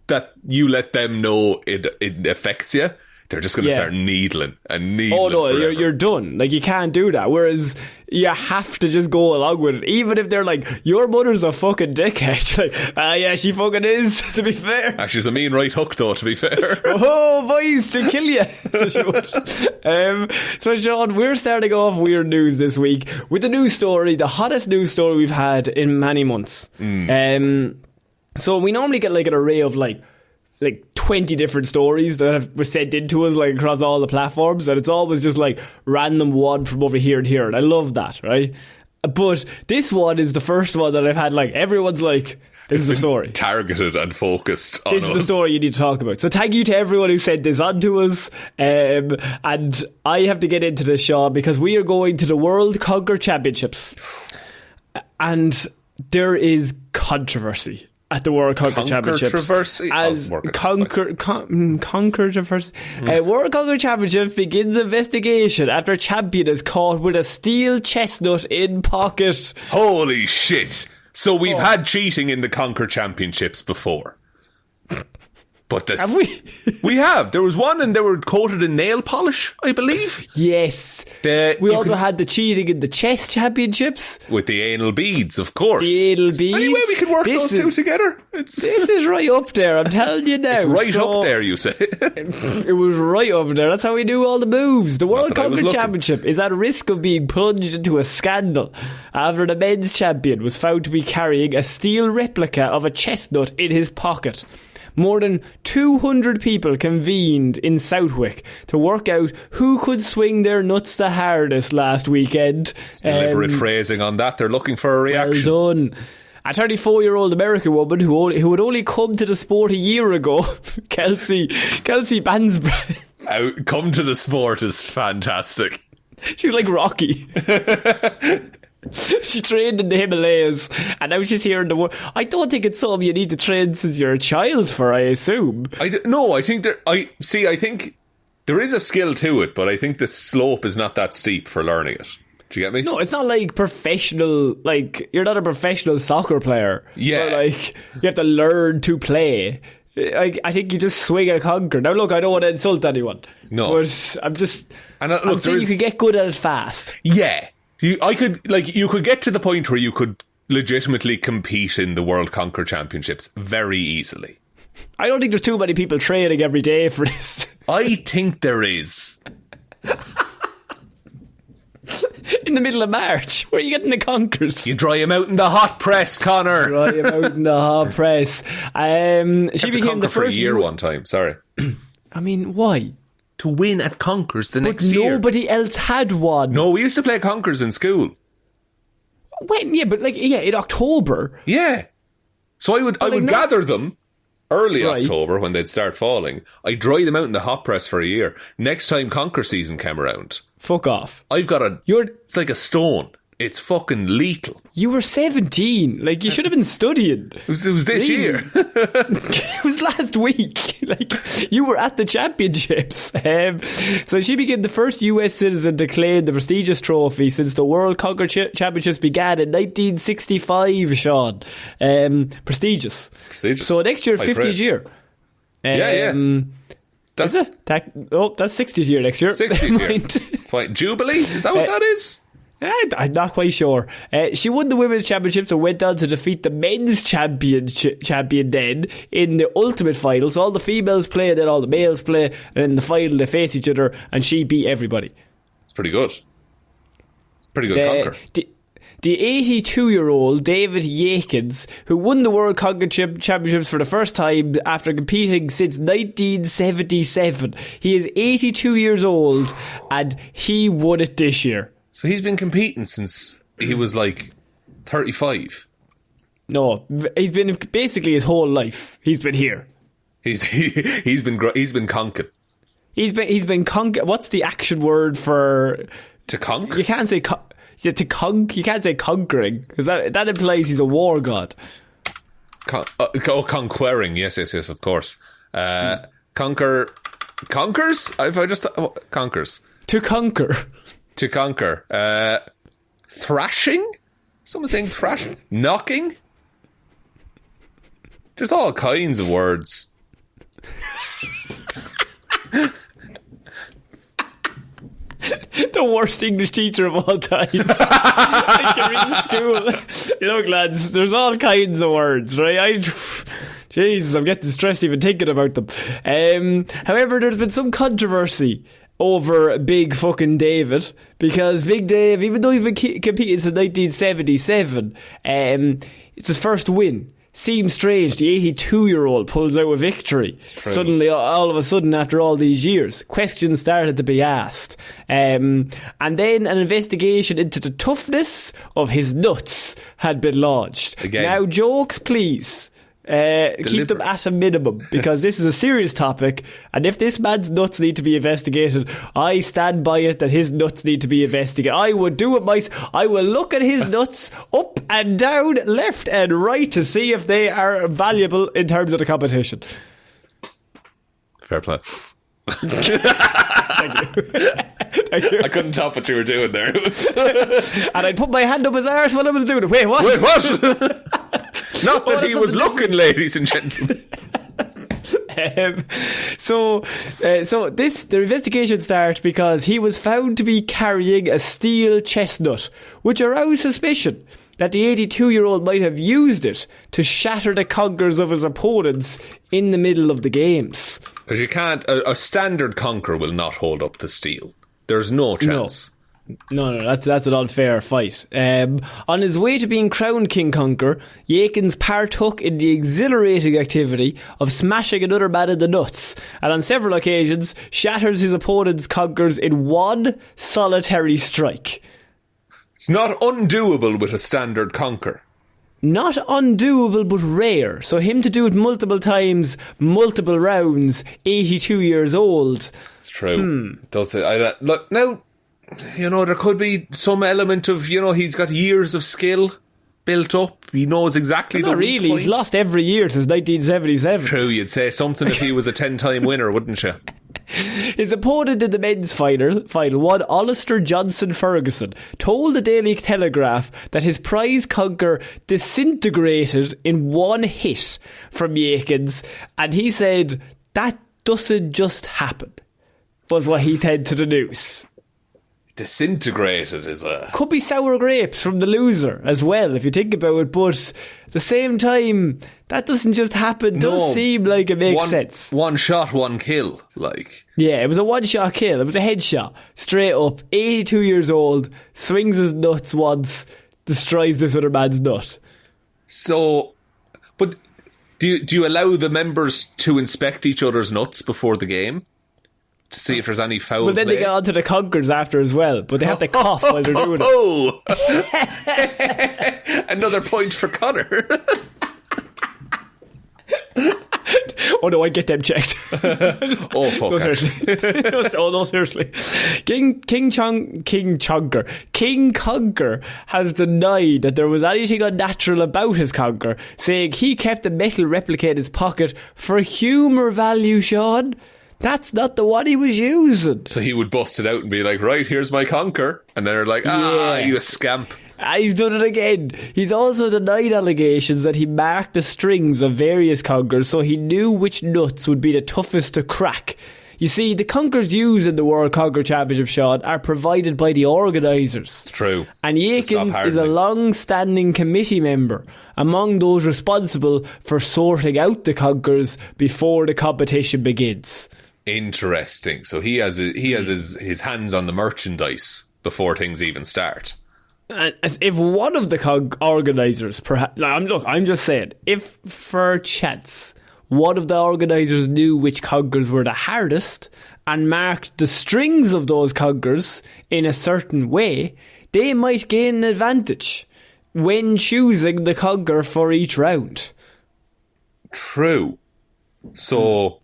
that you let them know it affects you, they're just going to start needling. Oh no, you're done. Like you can't do that. Whereas you have to just go along with it, even if they're like, your mother's a fucking dickhead. Like, yeah, she fucking is. To be fair, she's a mean right hook, though. To be fair, oh boys, to kill you. So Sean, we're starting off weird news this week with the news story, the hottest news story we've had in many months. So we normally get like an array of like 20 different stories that were sent into us like across all the platforms, and it's always just like random one from over here and here, and I love that, right? But this one is the first one that I've had like everyone's like, this is the story, targeted and focused on this is the story you need to talk about. So thank you to everyone who sent this on to us, and I have to get into this, Sean, because we are going to the World Conker Championships, and there is controversy at the World Conker Championships. Controversy. World Conker Championships begins investigation after champion is caught with a steel chestnut in pocket. Holy shit. So we've had cheating in the Conker Championships before. But this, have we? We have. There was one and they were coated in nail polish, I believe. Yes. We also had the cheating in the chess championships. With the anal beads, of course. The anal beads. Anyway, we can work those two together. This is right up there, I'm telling you now. It's right up there, you say. It was right up there. That's how we do all the moves. The World Conker Championship is at risk of being plunged into a scandal after the men's champion was found to be carrying a steel replica of a chestnut in his pocket. More than 200 people convened in Southwick to work out who could swing their nuts the hardest last weekend. Deliberate phrasing on that. They're looking for a reaction. Well done. A 34-year-old American woman who had only come to the sport a year ago, Kelsey Bansborough. Come to the sport is fantastic. She's like Rocky. She trained in the Himalayas and now she's here in the world. I don't think it's something you need to train since you're a child for, I assume. I think there is a skill to it, but I think the slope is not that steep for learning it. Do you get me? No, it's not like professional, like you're not a professional soccer player. Yeah. Or like you have to learn to play. I think you just swing a conker. Now look, I don't want to insult anyone. No. But I'm saying you could get good at it fast. Yeah. You could get to the point where you could legitimately compete in the World Conker Championships very easily. I don't think there's too many people training every day for this. I think there is. In the middle of March, where are you getting the conkers? You dry him out in the hot press, Connor. Dry him out in the hot press. She became the first for a year one time. Sorry. I mean, why? To win at Conkers the next year. Nobody else had one. No, we used to play Conkers in school. When? Yeah, but in October. Yeah. So I would gather them early Right. October when they'd start falling. I dry them out in the hot press for a year. Next time Conker season came around, fuck off. I've got it's like a stone. It's fucking lethal. You were 17. Like, you should have been studying. It was this year. It was last week. Like, you were at the championships. So she became the first US citizen to claim the prestigious trophy since the World Conker Championships began in 1965, Shaun. Prestigious. So next year, 50th year. Yeah. Is it? That's 60th year next year. 60th year. It's like Jubilee? Is that what that is? I'm not quite sure. She won the women's championships and went on to defeat the men's champion then in the ultimate final. So all the females play and then all the males play, and in the final they face each other, and she beat everybody. It's pretty good. Pretty good conquer. The 82-year-old David Yakins, who won the World Conker Championships for the first time after competing since 1977. He is 82 years old, and he won it this year. So he's been competing since he was like 35. No, he's been basically his whole life. He's been here. He's been conking. He's been conk. What's the action word for to conk? You can't say to conk. You can't say conquering because that implies he's a war god. Conquering. Yes, of course. Conquers. Conquers. To conquer. To conquer. Thrashing? Someone saying thrashing? Knocking? There's all kinds of words. The worst English teacher of all time. Like you're in school. Look, lads, there's all kinds of words, right? Jesus, I'm getting stressed even thinking about them. However, there's been some controversy over Big fucking David, because Big Dave, even though he's been competing since 1977, it's his first win. Seems strange. The 82-year-old pulls out a victory suddenly, all of a sudden, after all these years. Questions started to be asked, and then an investigation into the toughness of his nuts had been launched. Again. Now, jokes, please. Keep them at a minimum, because this is a serious topic, and if this man's nuts need to be investigated, I stand by it that his nuts need to be investigated. I would do it myself. I will look at his nuts up and down, left and right, to see if they are valuable in terms of the competition. Fair play. Thank you. Thank you. I couldn't top what you were doing there. And I'd put my hand up his arse while I was doing it. Wait, what? Not that he was looking, ladies and gentlemen. The investigation starts because he was found to be carrying a steel chestnut, which aroused suspicion that the 82-year-old might have used it to shatter the conkers of his opponents in the middle of the games. Because you can't, a standard conker will not hold up to steel. There's no chance. No, that's an unfair fight. On his way to being crowned King Conker, Yakins partook in the exhilarating activity of smashing another man in the nuts, and on several occasions shatters his opponent's conkers in one solitary strike. It's not undoable with a standard conker. Not undoable, but rare. So him to do it multiple times, multiple rounds, 82 years old. It's true. Does it? Look, now, there could be some element of, he's got years of skill built up. He knows exactly the weak point. He's lost every year since 1977. True, you'd say something if he was a 10-time winner, wouldn't you? His opponent in the men's final, one Alistair Johnson Ferguson, told the Daily Telegraph that his prize conker disintegrated in one hit from Yakins, and he said that doesn't just happen, was what he said to the news. Disintegrated is a... Could be sour grapes from the loser as well, if you think about it, but at the same time, that doesn't just happen. Does seem like it makes sense. One shot, one kill, like. Yeah, it was a one-shot kill. It was a headshot. Straight up, 82 years old, swings his nuts once, destroys this other man's nut. So, but do you allow the members to inspect each other's nuts before the game? To see if there's any foul Well, then play? they get onto the conkers after as well, but they have to cough while they're doing it. Another point for Conor. Oh no, I'd get them checked. Oh fuck! No, seriously. No, seriously. King Conker has denied that there was anything unnatural about his conker, saying he kept the metal replica in his pocket for humour value, Shaun. That's not the one he was using. So he would bust it out and be like, right, here's my conker. And they're like, you scamp. He's done it again. He's also denied allegations that he marked the strings of various conkers so he knew which nuts would be the toughest to crack. You see, the conkers used in the World Conker Championship, Shaun, are provided by the organisers. It's true. And Yakins is a long-standing committee member, among those responsible for sorting out the conkers before the competition begins. Interesting. So he has his hands on the merchandise before things even start. As if one of the organisers, perhaps, I'm just saying, if for chance one of the organisers knew which conkers were the hardest and marked the strings of those conkers in a certain way, they might gain an advantage when choosing the conker for each round. True. So,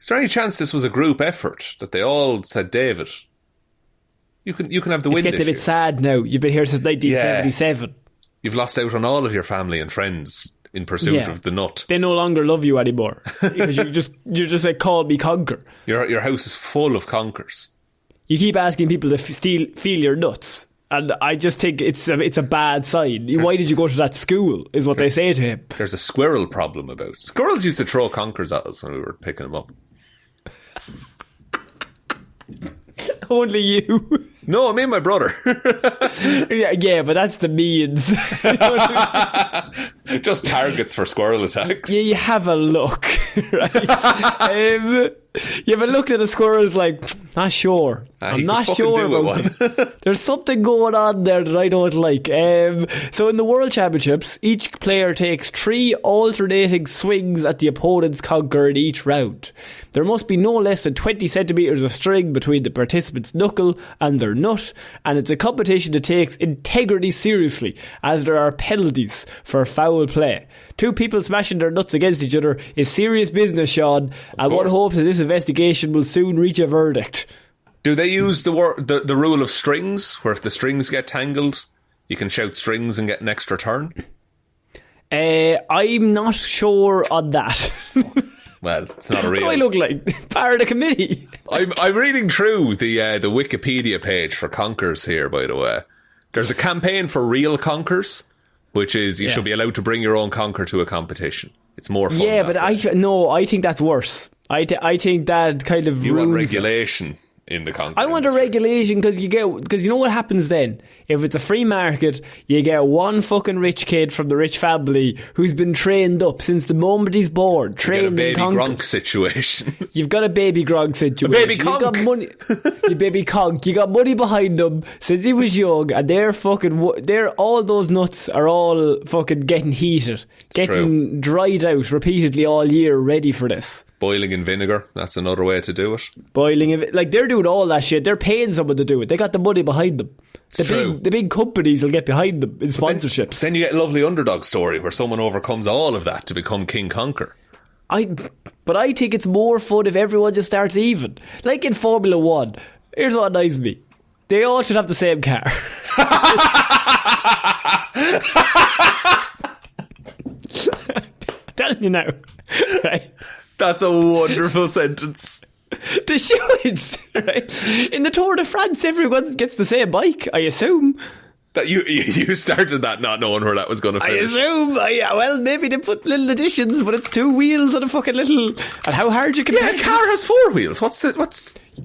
is there any chance this was a group effort that they all said, David, you can have the win this year? It's getting a bit sad now. You've been here since 1977. Yeah. You've lost out on all of your family and friends in pursuit of the nut. They no longer love you anymore because you just like, call me Conker. Your house is full of conkers. You keep asking people to feel your nuts, and I just think it's a bad sign. Why did you go to that school? Is what they say to him. There's a squirrel problem about it. Squirrels used to throw conkers at us when we were picking them up. Only you. No, me and my brother. yeah, but that's the means. Just targets for squirrel attacks. Yeah, you have a look, right? You have a look at the squirrels like, not sure. I'm not sure about it. There's something going on there that I don't like. So in the World Championships, each player takes 3 alternating swings at the opponent's conker in each round. There must be no less than 20 centimetres of string between the participant's knuckle and their nut, and it's a competition that takes integrity seriously, as there are penalties for foul play. 2 people smashing their nuts against each other is serious business, Shaun, and one hopes that this investigation will soon reach a verdict. Do they use the rule of strings, where if the strings get tangled, you can shout strings and get an extra turn? I'm not sure on that. Well, it's not a real... What do I look like? Part of the committee. I'm reading through the Wikipedia page for conkers here, by the way. There's a campaign for real conkers, which is you should be allowed to bring your own conker to a competition. It's more fun. Yeah, but I think that's worse. I think that kind of you want ruins regulation in the conker. I want a regulation because you know what happens then? If it's a free market, you get one fucking rich kid from the rich family who's been trained up since the moment he's born. Trained you get a baby in Gronk situation. You've got a baby Gronk situation. A baby Conk. You've got money. You baby Conk. You got money behind them since he was young, and all those nuts are all fucking getting heated, getting dried out repeatedly all year, ready for this. Boiling in vinegar, that's another way to do it. Like they're doing all that shit. They're paying someone to do it. They got the money behind them. The big companies will get behind them in sponsorships. Then you get a lovely underdog story where someone overcomes all of that to become King Conker. But I think it's more fun if everyone just starts even. Like in Formula 1. Here's what annoys me. They all should have the same car. I'm telling you now. Right? That's a wonderful sentence. They should, right? In the Tour de France, everyone gets the same bike, I assume. That you started that not knowing where that was going to finish. I assume. Well, maybe they put little additions, but it's 2 wheels and a fucking little... And how hard you can... Yeah, a car has 4 wheels.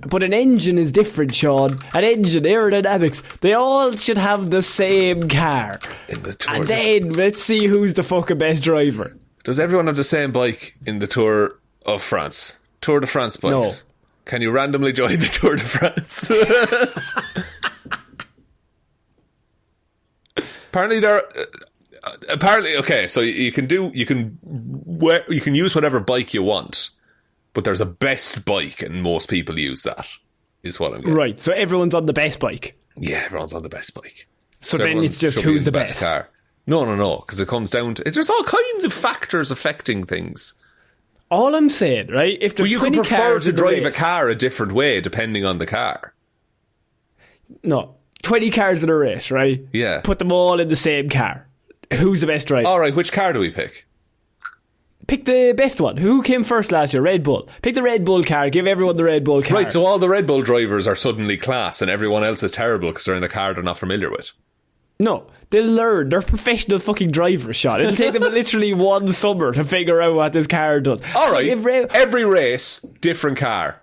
But an engine is different, Sean. An engine, aerodynamics, they all should have the same car. In the Tour, and then let's see who's the fucking best driver. Does everyone have the same bike in the Tour of France? Tour de France bikes? No. Can you randomly join the Tour de France? Apparently there. Apparently, okay. So you can use whatever bike you want, but there's a best bike, and most people use that. Is what I'm getting. Right. So everyone's on the best bike. Yeah, everyone's on the best bike. So then it's just who's the best car. No, because it comes down to there's all kinds of factors affecting things. All I'm saying, right? If there's you 20 can prefer cars to in the drive a race, car a different way depending on the car. No, 20 cars in a race, right? Yeah. Put them all in the same car. Who's the best driver? All right, which car do we pick? Pick the best one. Who came first last year? Red Bull. Pick the Red Bull car. Give everyone the Red Bull car. Right, so all the Red Bull drivers are suddenly class and everyone else is terrible because they're in a car they're not familiar with. No, they'll learn. They're professional fucking drivers, Sean. It'll take them literally one summer to figure out what this car does. All right, every race, different car.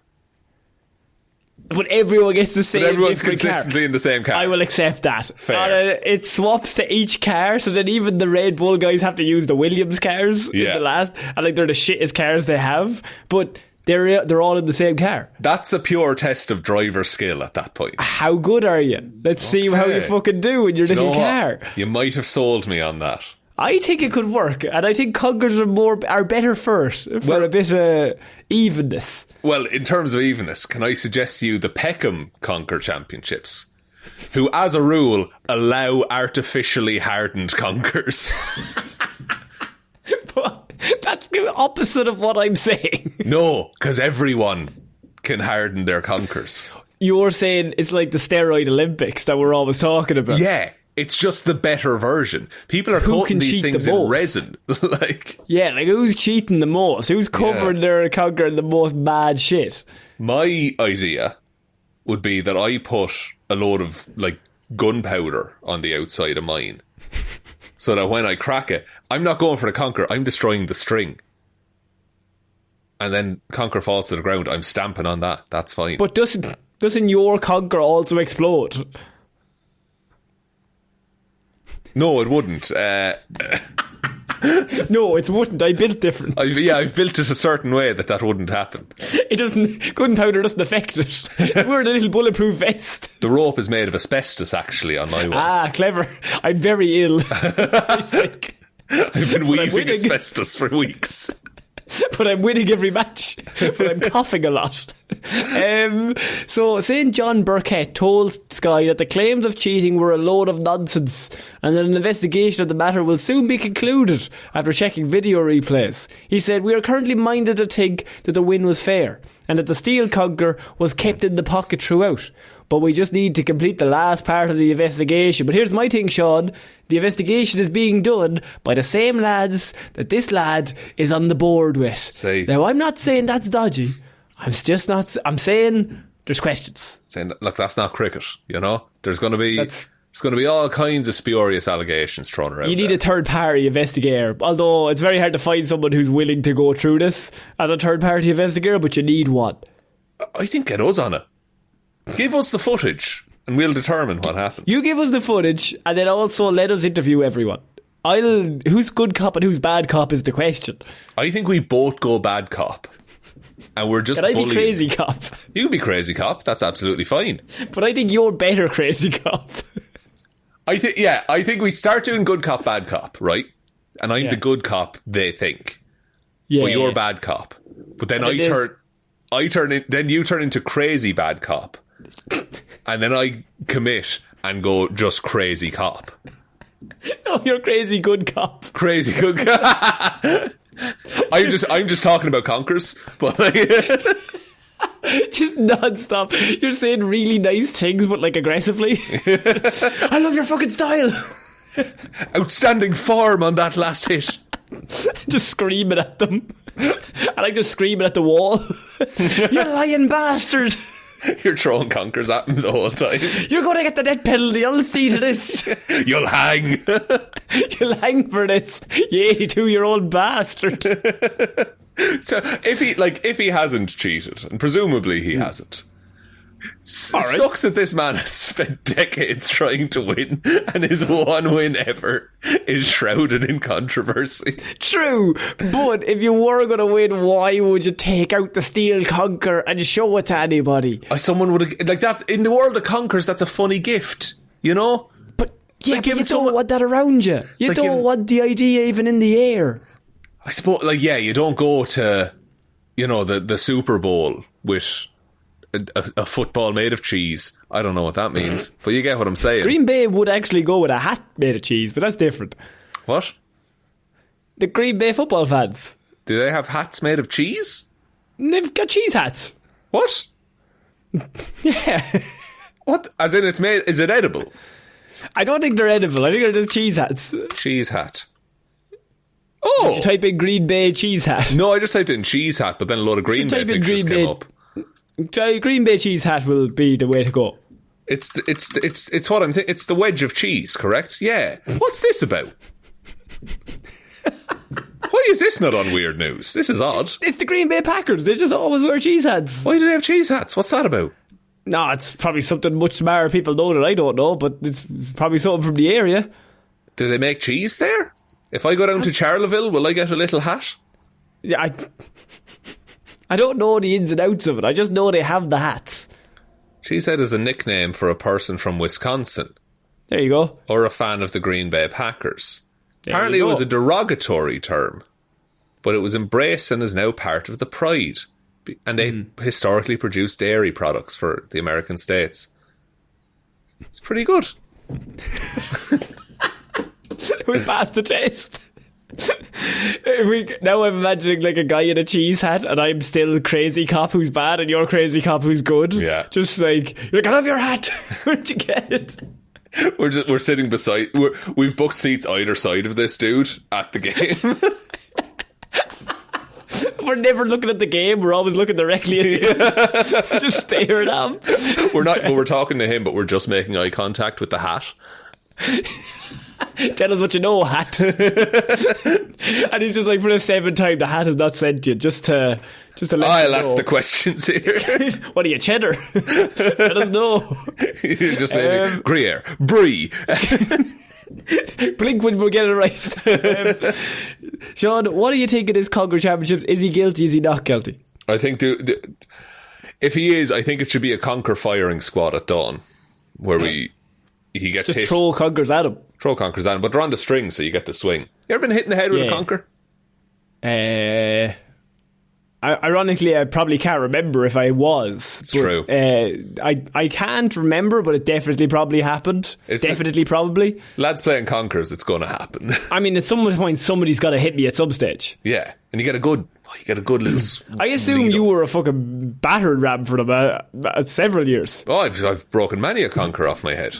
But everyone gets the same. But everyone's different consistently car. in the same car. I will accept that. Fair. And it swaps to each car, so then even the Red Bull guys have to use the Williams cars in the last, and like they're the shittest cars they have. But they're all in the same car. That's a pure test of driver skill at that point. How good are you? Let's see how you fucking do in your little car. You might have sold me on that. I think it could work, and I think Conkers are better first for a bit of evenness. Well, in terms of evenness, can I suggest to you the Peckham Conker Championships, who, as a rule, allow artificially hardened conkers? But that's the opposite of what I'm saying. No, because everyone can harden their conkers. You're saying it's like the steroid Olympics that we're always talking about. Yeah. It's just the better version. People are coating these things in resin. Yeah, like who's cheating the most? Who's covering their conker in the most mad shit? My idea would be that I put a load of like gunpowder on the outside of mine, so that when I crack it, I'm not going for the conker. I'm destroying the string, and then conker falls to the ground. I'm stamping on that. That's fine. But doesn't your conker also explode? No, it wouldn't. No, it wouldn't. I built different. I've built it a certain way that wouldn't happen. It doesn't. Gunpowder doesn't affect it. It's wearing a little bulletproof vest. The rope is made of asbestos, actually, on my one. Ah, clever. I'm very ill. I'm sick. I've been weaving asbestos for weeks. But I'm winning every match. But I'm coughing a lot. So St. John Burkett told Sky that the claims of cheating were a load of nonsense and that an investigation of the matter will soon be concluded after checking video replays. He said, "We are currently minded to think that the win was fair and that the steel conker was kept in the pocket throughout. But we just need to complete the last part of the investigation." But here's my thing, Sean. The investigation is being done by the same lads that this lad is on the board with. Now, I'm not saying that's dodgy. I'm saying there's questions. Saying, look, that's not cricket, you know? There's going to be all kinds of spurious allegations thrown around. You need a third-party investigator. Although it's very hard to find someone who's willing to go through this as a third-party investigator, but you need one. I think get us on it. Give us the footage and we'll determine what happened. You give us the footage and then also let us interview everyone. Who's good cop and who's bad cop is the question. I think we both go bad cop. And we're just bullying. Can I be crazy cop? You can be crazy cop. That's absolutely fine. But I think you're better crazy cop. I think we start doing good cop, bad cop, right? And I'm the good cop, they think. Yeah. But you're bad cop. But then then you turn into crazy bad cop. And then I commit and go just crazy cop. No, you're crazy good cop. Crazy good cop. I'm just talking about conkers, but like just non-stop. You're saying really nice things, but like aggressively. I love your fucking style. Outstanding form on that last hit. Just screaming at them. I like just screaming at the wall. You lying bastard. You're throwing conkers at him the whole time. You're going to get the death penalty. I'll see to this. You'll hang. You'll hang for this, you 82-year-old bastard. So if he hasn't cheated, and presumably he hasn't, Sucks that this man has spent decades trying to win, and his one win ever is shrouded in controversy. True, but if you were going to win, why would you take out the steel Conker and show it to anybody? Someone would have, like that in the world of Conkers. That's a funny gift, you know. But yeah, but you don't want that around you. You don't want the idea even in the air. I suppose, like, yeah, you don't go to, you know, the Super Bowl with a football made of cheese. I don't know what that means, but you get what I'm saying. Green Bay would actually go with a hat made of cheese, but that's different. What? The Green Bay football fans. Do they have hats made of cheese? They've got cheese hats. What? Yeah. What? As in, it's made... Is it edible? I don't think they're edible. I think they're just cheese hats. Cheese hat. Oh! Did you type in Green Bay cheese hat? No, I just typed in cheese hat, but then a load of Green Bay pictures came up. Green Bay cheese hat will be the way to go. It's what I'm thinking. It's the wedge of cheese, correct? Yeah. What's this about? Why is this not on Weird News? This is odd. It's the Green Bay Packers. They just always wear cheese hats. Why do they have cheese hats? What's that about? No, it's probably something much smarter people know that I don't know, but it's probably something from the area. Do they make cheese there? If I go down to Charleville, will I get a little hat? Yeah, I don't know the ins and outs of it. I just know they have the hats. Cheesehead is a nickname for a person from Wisconsin. There you go. Or a fan of the Green Bay Packers. There Apparently it was a derogatory term, but it was embraced and is now part of the pride. And they historically produced dairy products for the American states. It's pretty good. We passed the test. Now I'm imagining like a guy in a cheese hat, and I'm still crazy cop who's bad, and you're crazy cop who's good. Yeah, just like, you're like, I love your hat. Where'd you get it? We're sitting beside. We've booked seats either side of this dude at the game. We're never looking at the game. We're always looking directly at him. Just staring at him. We're not. But we're talking to him, but we're just making eye contact with the hat. Tell us what you know, hat. And he's just like, for the seventh time, the hat is not sent you, just to let you know. I'll ask the questions here. What are you, cheddar? Let us know. Just Gruyere, Brie. Blink when we get it right. Shaun, what do you think of this Conker Championships? Is he guilty? Is he not guilty? I think if he is, I think it should be a Conker firing squad at dawn, where he gets just hit. Throw Conkers at him. Throw Conkers at him, but they're on the string, so you get the swing. You ever been hit in the head with a Conker? Ironically, I probably can't remember if I was. It's true. I can't remember, but it definitely probably happened. Probably. Lads playing Conkers, it's going to happen. I mean, at some point, somebody's got to hit me at some stage. Yeah, and you get a good little. I assume you were a fucking battering ram for them several years. Oh, I've broken many a Conker off my head.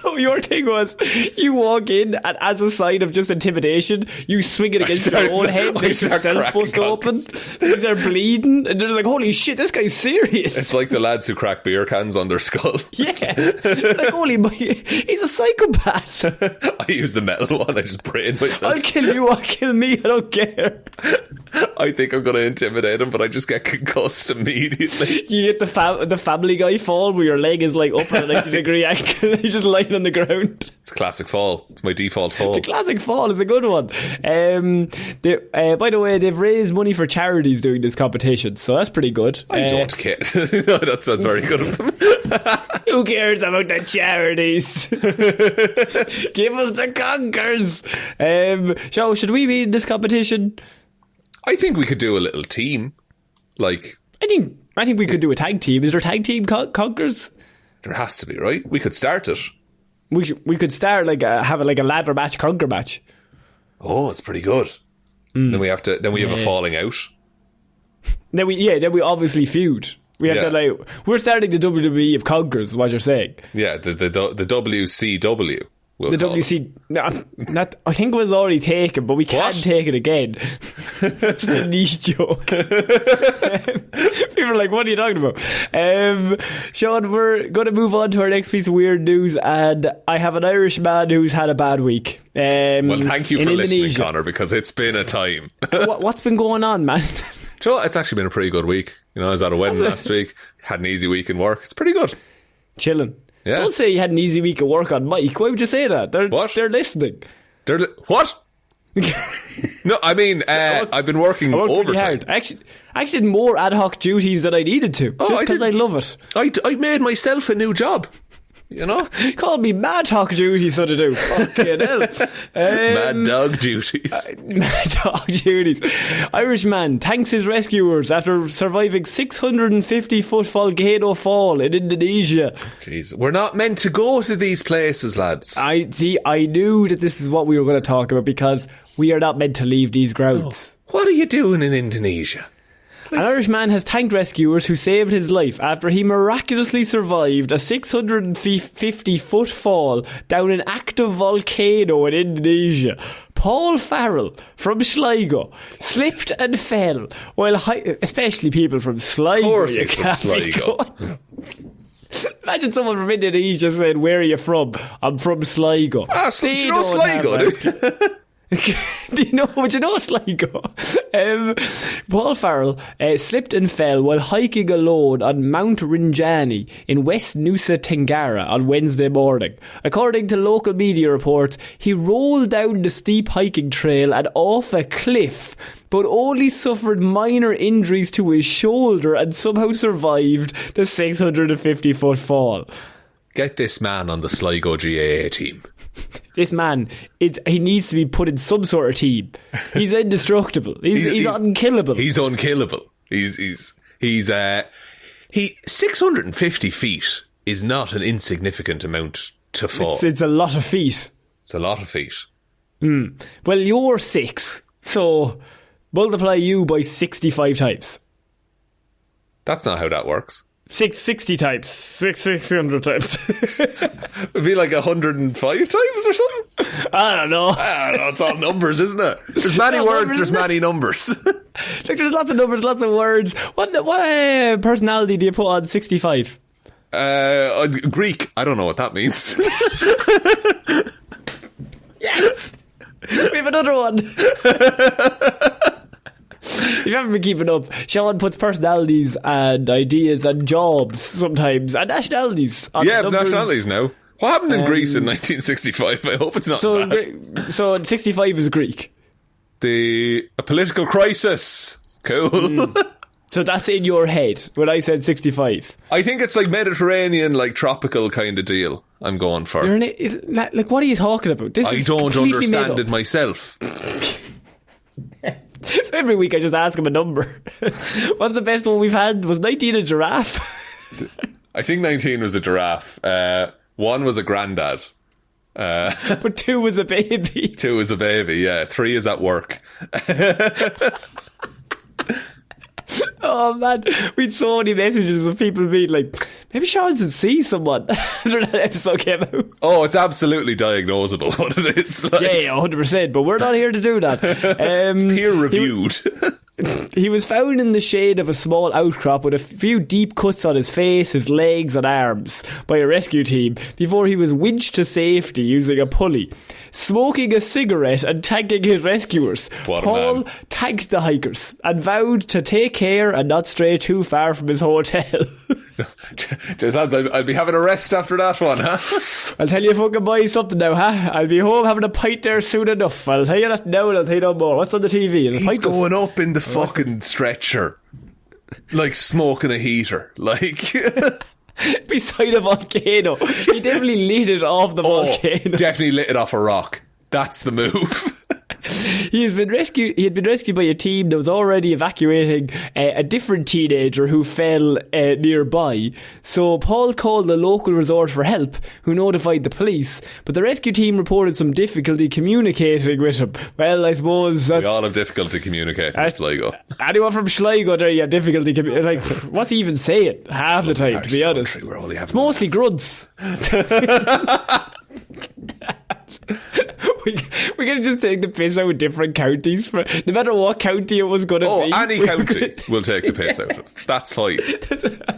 No, your thing was you walk in and as a sign of just intimidation, you swing it against your own head, makes yourself bust open, things are bleeding, and they're just like, holy shit, this guy's serious. It's like the lads who crack beer cans on their skull. Yeah. Like, he's a psychopath. I use the metal one, I just brain myself. I'll kill you, I'll kill me, I don't care. I think I'm going to intimidate him, but I just get concussed immediately. You get the Family Guy fall where your leg is like up at a 90-degree angle. He's just lying on the ground. It's a classic fall. It's my default fall. The classic fall is a good one. By the way, they've raised money for charities doing this competition, so that's pretty good. I don't care. No, that sounds very good of them. Who cares about the charities? Give us the Conkers. So, should we be in this competition? I think we could do a little team. Like, I think we could do a tag team. Is there tag team Conkers? There has to be, right? We could start it. We could start have a ladder match, Conker match. Oh, it's pretty good. Then we have a falling out. Then we obviously feud. We have to we're starting the WWE of Conkers, is what you're saying. Yeah, the WCW. The WC, I think it was already taken, but we can't take it again. That's the niche joke. People are like, what are you talking about? Shaun, we're going to move on to our next piece of weird news, and I have an Irish man who's had a bad week. Well, thank you for listening, Conor, because it's been a time. What's been going on, man? So it's actually been a pretty good week. You know, I was at a wedding last week, had an easy week in work. It's pretty good. Chilling. Yeah. Don't say you had an easy week at work on Mike. Why would you say that? They're listening. What? No, I mean, I've been working overtime. Pretty hard. I actually did more ad hoc duties than I needed to, just because I love it. I made myself a new job. You know? Called me mad hoc duties, so to do. Fucking hell. Mad dog duties. Mad dog duties. Irishman thanks his rescuers after surviving 650-foot volcano fall in Indonesia. Jeez, we're not meant to go to these places, lads. I knew that this is what we were going to talk about, because we are not meant to leave these grounds. Oh, what are you doing in Indonesia? An Irishman has thanked rescuers who saved his life after he miraculously survived a 650-foot fall down an active volcano in Indonesia. Paul Farrell from Sligo slipped and fell while especially people from Sligo. Of course he's from Sligo. Imagine someone from Indonesia saying, "Where are you from?" "I'm from Sligo." Do you know Sligo, dude? Do you know Sligo? Paul Farrell slipped and fell while hiking alone on Mount Rinjani in West Nusa Tenggara on Wednesday morning. According to local media reports, he rolled down the steep hiking trail and off a cliff, but only suffered minor injuries to his shoulder and somehow survived the 650-foot fall. Get this man on the Sligo GAA team. This man, he needs to be put in some sort of team. He's indestructible. He's unkillable. He's unkillable. He's 650 feet is not an insignificant amount to fall. It's a lot of feet. It's a lot of feet. Well, you're 6, so multiply you by 65 times. That's not how that works. 660 times. 600 times. It'd be like 105 times or something. I don't know. It's all numbers, isn't it? There's many words, there's many numbers. Like, there's lots of numbers, lots of words. What personality do you put on 65? Greek. I don't know what that means. Yes! We have another one. If you haven't been keeping up, Shaun puts personalities and ideas and jobs sometimes and nationalities on numbers. Nationalities now. What happened in Greece in 1965? I hope it's not bad. So 65 is Greek. A political crisis. Cool. So that's in your head when I said 65. I think it's like Mediterranean, like tropical kind of deal I'm going for. Like, what are you talking about? I don't understand it myself. So every week I just ask him a number. What's the best one we've had? Was 19 a giraffe? I think 19 was a giraffe. 1 was a granddad. But 2 was a baby. 2 was a baby, yeah. 3 is at work. Oh man, we had so many messages of people being like, maybe Shaun should see someone after that episode came out. Oh, it's absolutely diagnosable what it is. Like. Yeah, 100%, but we're not here to do that. It's peer reviewed. He was found in the shade of a small outcrop with a few deep cuts on his face, his legs and arms by a rescue team before he was winched to safety using a pulley. Smoking a cigarette and thanking his rescuers, Paul thanked the hikers and vowed to take care and not stray too far from his hotel. Just I'll be having a rest after that one, huh? I'll tell you fucking boy something now, huh? I'll be home having a pint there soon enough. I'll tell you that now and I'll tell you no more. What's on the TV? He's going up in the fucking stretcher like smoking a heater, like beside a volcano. He definitely lit it off the volcano. Definitely lit it off a rock. That's the move. He had been rescued by a team that was already evacuating a different teenager who fell nearby. So Paul called the local resort for help, who notified the police. But the rescue team reported some difficulty communicating with him. Well, I suppose that's... We all have difficulty communicating with Sligo. Anyone from Sligo there, you have difficulty like, what's he even saying half the time, to be honest? It's mostly grunts. We're going to just take the piss out of different counties. No matter what county it was going to be. Any county will take the piss out of. That's fine.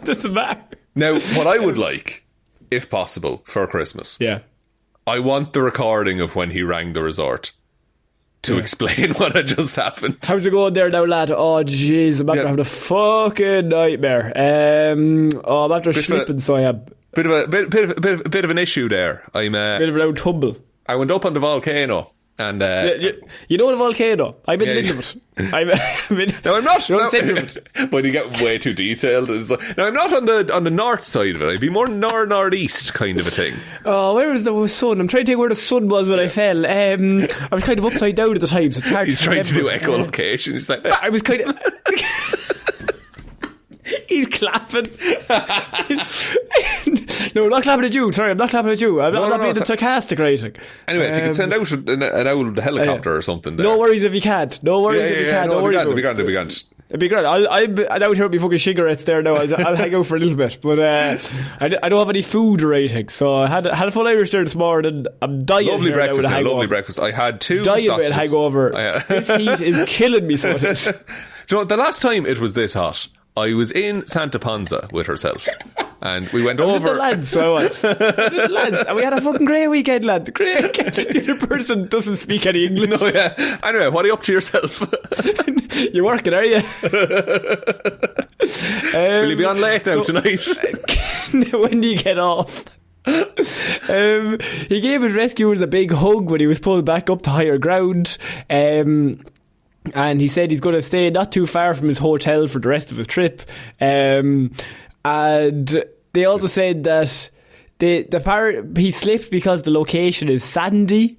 Doesn't matter. Now, what I would like, if possible, for Christmas, yeah, I want the recording of when he rang the resort. to explain what had just happened. How's it going there now, lad? Oh, jeez, I'm after having a fucking nightmare. I'm after sleeping, so I am. Bit of an issue there. Bit of an old tumble. I went up on the volcano. And you know the volcano? I'm in the middle of it. No, I'm not. You're in the centre of it. But you get way too detailed. No, I'm not on the north side of it. I'd be more northeast kind of a thing. Oh, where was the sun? I'm trying to think where the sun was when I fell. I was kind of upside down at the time, so it's hard. He's trying to do echolocation. He's like, I was kind of. He's clapping. No, I'm not clapping at you. Sorry, I'm not clapping at you. I'm not being sarcastic, right? Anyway, if you could send out an old helicopter or something there. No worries if you can't. No worries if you can't. It'd be grand. It'd be great. I'm out here with my fucking cigarettes there now. I'll hang out for a little bit. But I don't have any food or anything. So I had a full Irish there this morning. I'm dying. Lovely breakfast. I had 2 dying with a hangover. This heat is killing me, so it is. Do you know, the last time it was this hot, I was in Santa Ponza with herself. And we went over. The lads, so I was. The lads. And we had a fucking great weekend, lad. Great weekend. The other person doesn't speak any English. No, yeah. Anyway, what are you up to yourself? You're working, are you? Will you be on late now tonight? When do you get off? He gave his rescuers a big hug when he was pulled back up to higher ground. And he said he's going to stay not too far from his hotel for the rest of his trip. And they also said that he slipped because the location is sandy,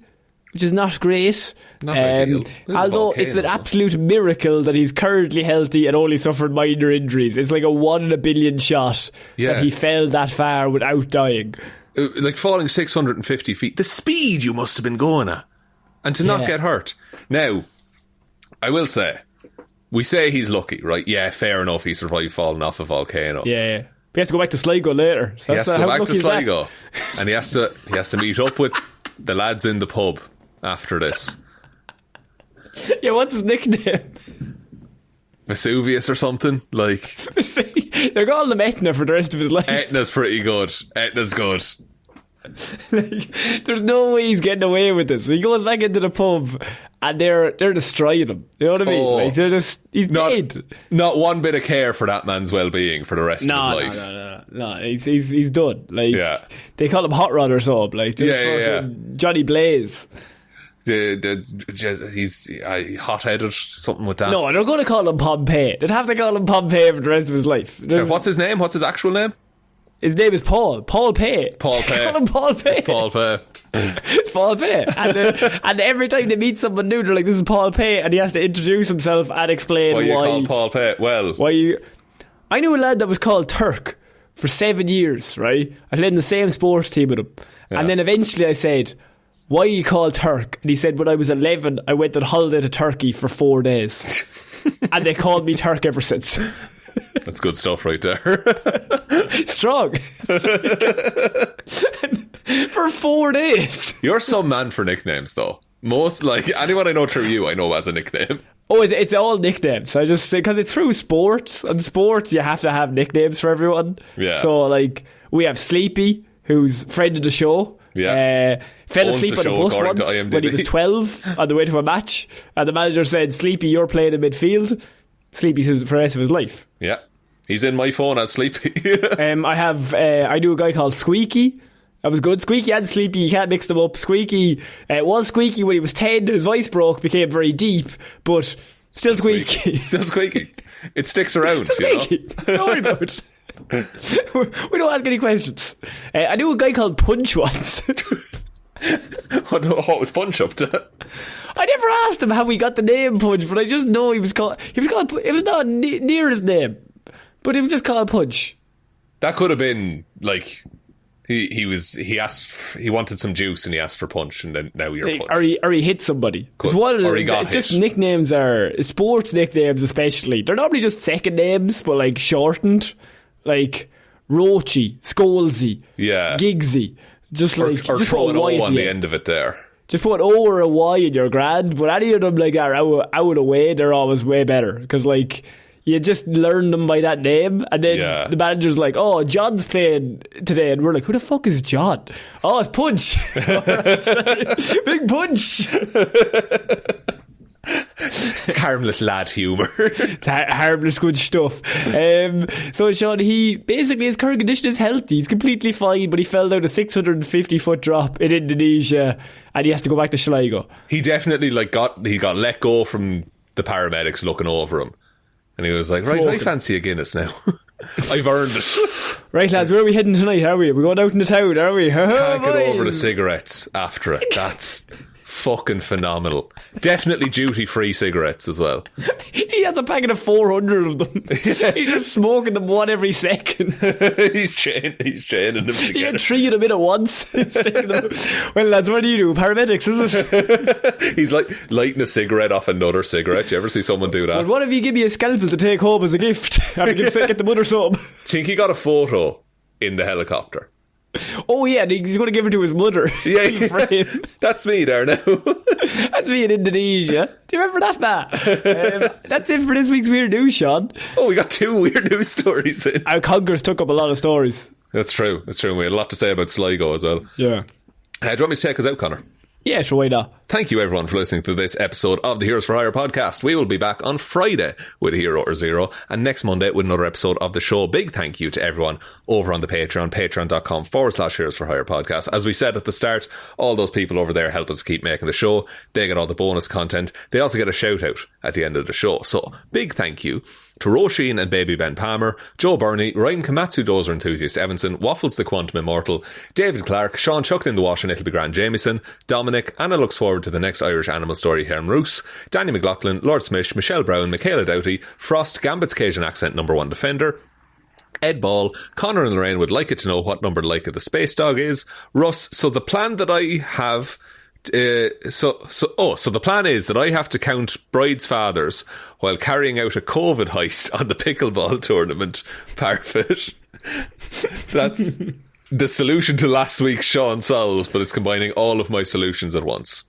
which is not great. Not ideal. Although it's an absolute miracle that he's currently healthy and only suffered minor injuries. It's like a 1 in a billion shot that he fell that far without dying. Like falling 650 feet. The speed you must have been going at. And to not get hurt. Now, I will say, we say he's lucky, right? Yeah, fair enough, he survived falling off a volcano. Yeah. But he has to go back to Sligo later. So he has to go back to Sligo. And he has to meet up with the lads in the pub after this. Yeah, what's his nickname? Vesuvius or something? Like, they're calling him Etna for the rest of his life. Etna's pretty good. Etna's good. Like, there's no way he's getting away with this. So he goes back into the pub and they're destroying him. You know what I mean? Like, he's dead. Not one bit of care for that man's well-being for the rest of his life. No, he's done. Like, they call him Hot Rod or something. Like, Johnny Blaze. He's hot-headed, something with that. No, they're going to call him Pompeii. They'd have to call him Pompeii for the rest of his life. What's his name? What's his actual name? His name is Paul Pay. Paul Pay. Call him Paul Pay. Paul Pay. It's Paul Pay. And every time they meet someone new, they're like, this is Paul Pay. And he has to introduce himself and explain why. You call Paul Pay? Well. I knew a lad that was called Turk for 7 years, right? I played in the same sports team with him. Yeah. And then eventually I said, why are you called Turk? And he said, when I was 11, I went on holiday to Turkey for 4 days. And they called me Turk ever since. That's good stuff right there. Strong. For 4 days. You're some man for nicknames, though. Most, like, anyone I know through you, I know as a nickname. Oh, it's all nicknames. I just say, because it's through sports. And sports, you have to have nicknames for everyone. Yeah. So, like, we have Sleepy, who's friend of the show. Yeah. Fell asleep on a bus once when he was 12 on the way to a match. And the manager said, Sleepy, you're playing in midfield. Sleepy says for the rest of his life. Yeah. He's in my phone as Sleepy. I knew a guy called Squeaky. That was good. Squeaky and Sleepy, you can't mix them up. Squeaky was Squeaky when he was 10. His voice broke, became very deep, but still Squeaky. Still Squeaky. It sticks around, Squeaky. Don't worry about it. We don't ask any questions. I knew a guy called Punch once. What was Punch up to? I never asked him how he got the name Punch, but I just know he was called. It was not near his name, but he was just called Punch. That could have been like he wanted some juice and he asked for Punch, and then now you're Punch. Or he hit somebody. Or he got hit. Just nicknames are sports nicknames, especially. They're normally just second names, but like shortened, like Roachy, Skolesy, Gigsy. Just like or just throw an O on the end of it there. Just put an O or a Y in your grand. But any of them like are out of the way, they're always way better. Because like you just learn them by that name, and then the manager's like, "Oh, John's playing today," and we're like, "Who the fuck is John?" "Oh, it's Punch." Big Punch. It's harmless lad humour. It's harmless good stuff. So Shaun, he basically, his current condition is healthy. He's completely fine, but he fell down a 650-foot drop in Indonesia, and he has to go back to Sligo. He definitely got let go from the paramedics looking over him, and he was like, "Right, I fancy a Guinness now. I've earned it." Right, lads, where are we heading tonight? Are we? We're going out in the town, are we? Can't get over the cigarettes after it. That's fucking phenomenal. Definitely duty-free cigarettes as well. He has a packet of 400 of them. He's just smoking them one every second. He's chaining them together. He had 3 of them in at once. Well, lads, what do you do? Paramedics, is it? He's like lighting a cigarette off another cigarette. You ever see someone do that? Well, what if you give me a scalpel to take home as a gift? Have to get the mother some. Think he got a photo in the helicopter? Oh yeah, he's going to give it to his mother. Yeah. That's me there now. That's me in Indonesia. Do you remember that, Matt? That's it for this week's Weird News, Shaun. Oh, we got 2 weird news stories in. Our Conkers took up a lot of stories. That's true. We had a lot to say about Sligo as well. Yeah. Do you want me to take us out, Conor? Yeah, sure, why not? Thank you everyone for listening to this episode of the Heroes for Hire podcast. We will be back on Friday with a Hero or Zero, and next Monday with another episode of the show. Big thank you to everyone over on the Patreon, patreon.com/Heroes for Hire podcast. As we said at the start, all those people over there help us keep making the show. They get all the bonus content. They also get a shout out at the end of the show. So big thank you to Róisín and Baby Ben Palmer, Joe Burney, Ryan Komatsu, Dozer, Enthusiast, Evanson, Waffles the Quantum, Immortal, David Clarke, Shaun Chuck in the wash and it'll be grand, Jamieson, Dominic, Anna looks forward to the next Irish animal story, Hjelmroos, Danny McLaughlin, Lordsmish, Michelle Browne, Michaela Doughty, Frost, Gambit's Cajun accent #1 defender, Ed Ball, Conor and Lorraine would like it to know what number Laika the space dog is, Russ-So the plan that I have... So the plan is that I have to count brides' fathers while carrying out a COVID heist on the pickleball tournament-Parfitt. That's the solution to last week's Shaun Solves, but it's combining all of my solutions at once.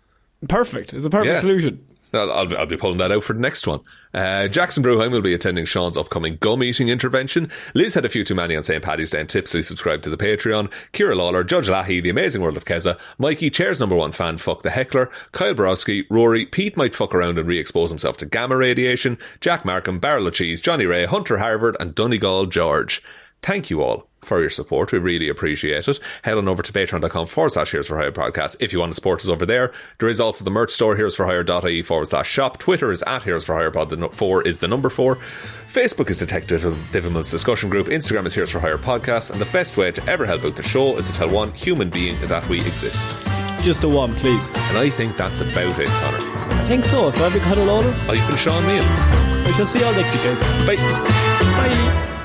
Perfect. It's a perfect solution. I'll be pulling that out for the next one. Jackson Brueheim will be attending Shaun's upcoming gum eating intervention. Liz had a few too many on St. Paddy's Day and tipsily subscribed to the Patreon. Ciara Lawler, Judge Lahey, The Amazing World of Keza, Mikey, Chair's #1 fan, Fuck the Heckler, Kyle Borowski, Rory, Pete might fuck around and re-expose himself to gamma radiation, Jack Markham, Barrel of Cheese, Johnny Ray, Hunter Harvard and Donegal George. Thank you all for your support. We really appreciate it. Head on over to patreon.com/Heroes for Hire podcast if you want to support us over there. There is also the merch store, heroesforhire.ie/shop. Twitter is at Heroes for Hire pod. The 4 is the number 4. Facebook is Detective Divimal's discussion group. Instagram is Heroes for Hire podcast. And the best way to ever help out the show is to tell one human being that we exist. Just the one, please. And I think that's about it, Conor. I think so. So I've been Conor Lawler. I've been Shaun Meehan. We shall see you all next week, guys. Bye. Bye.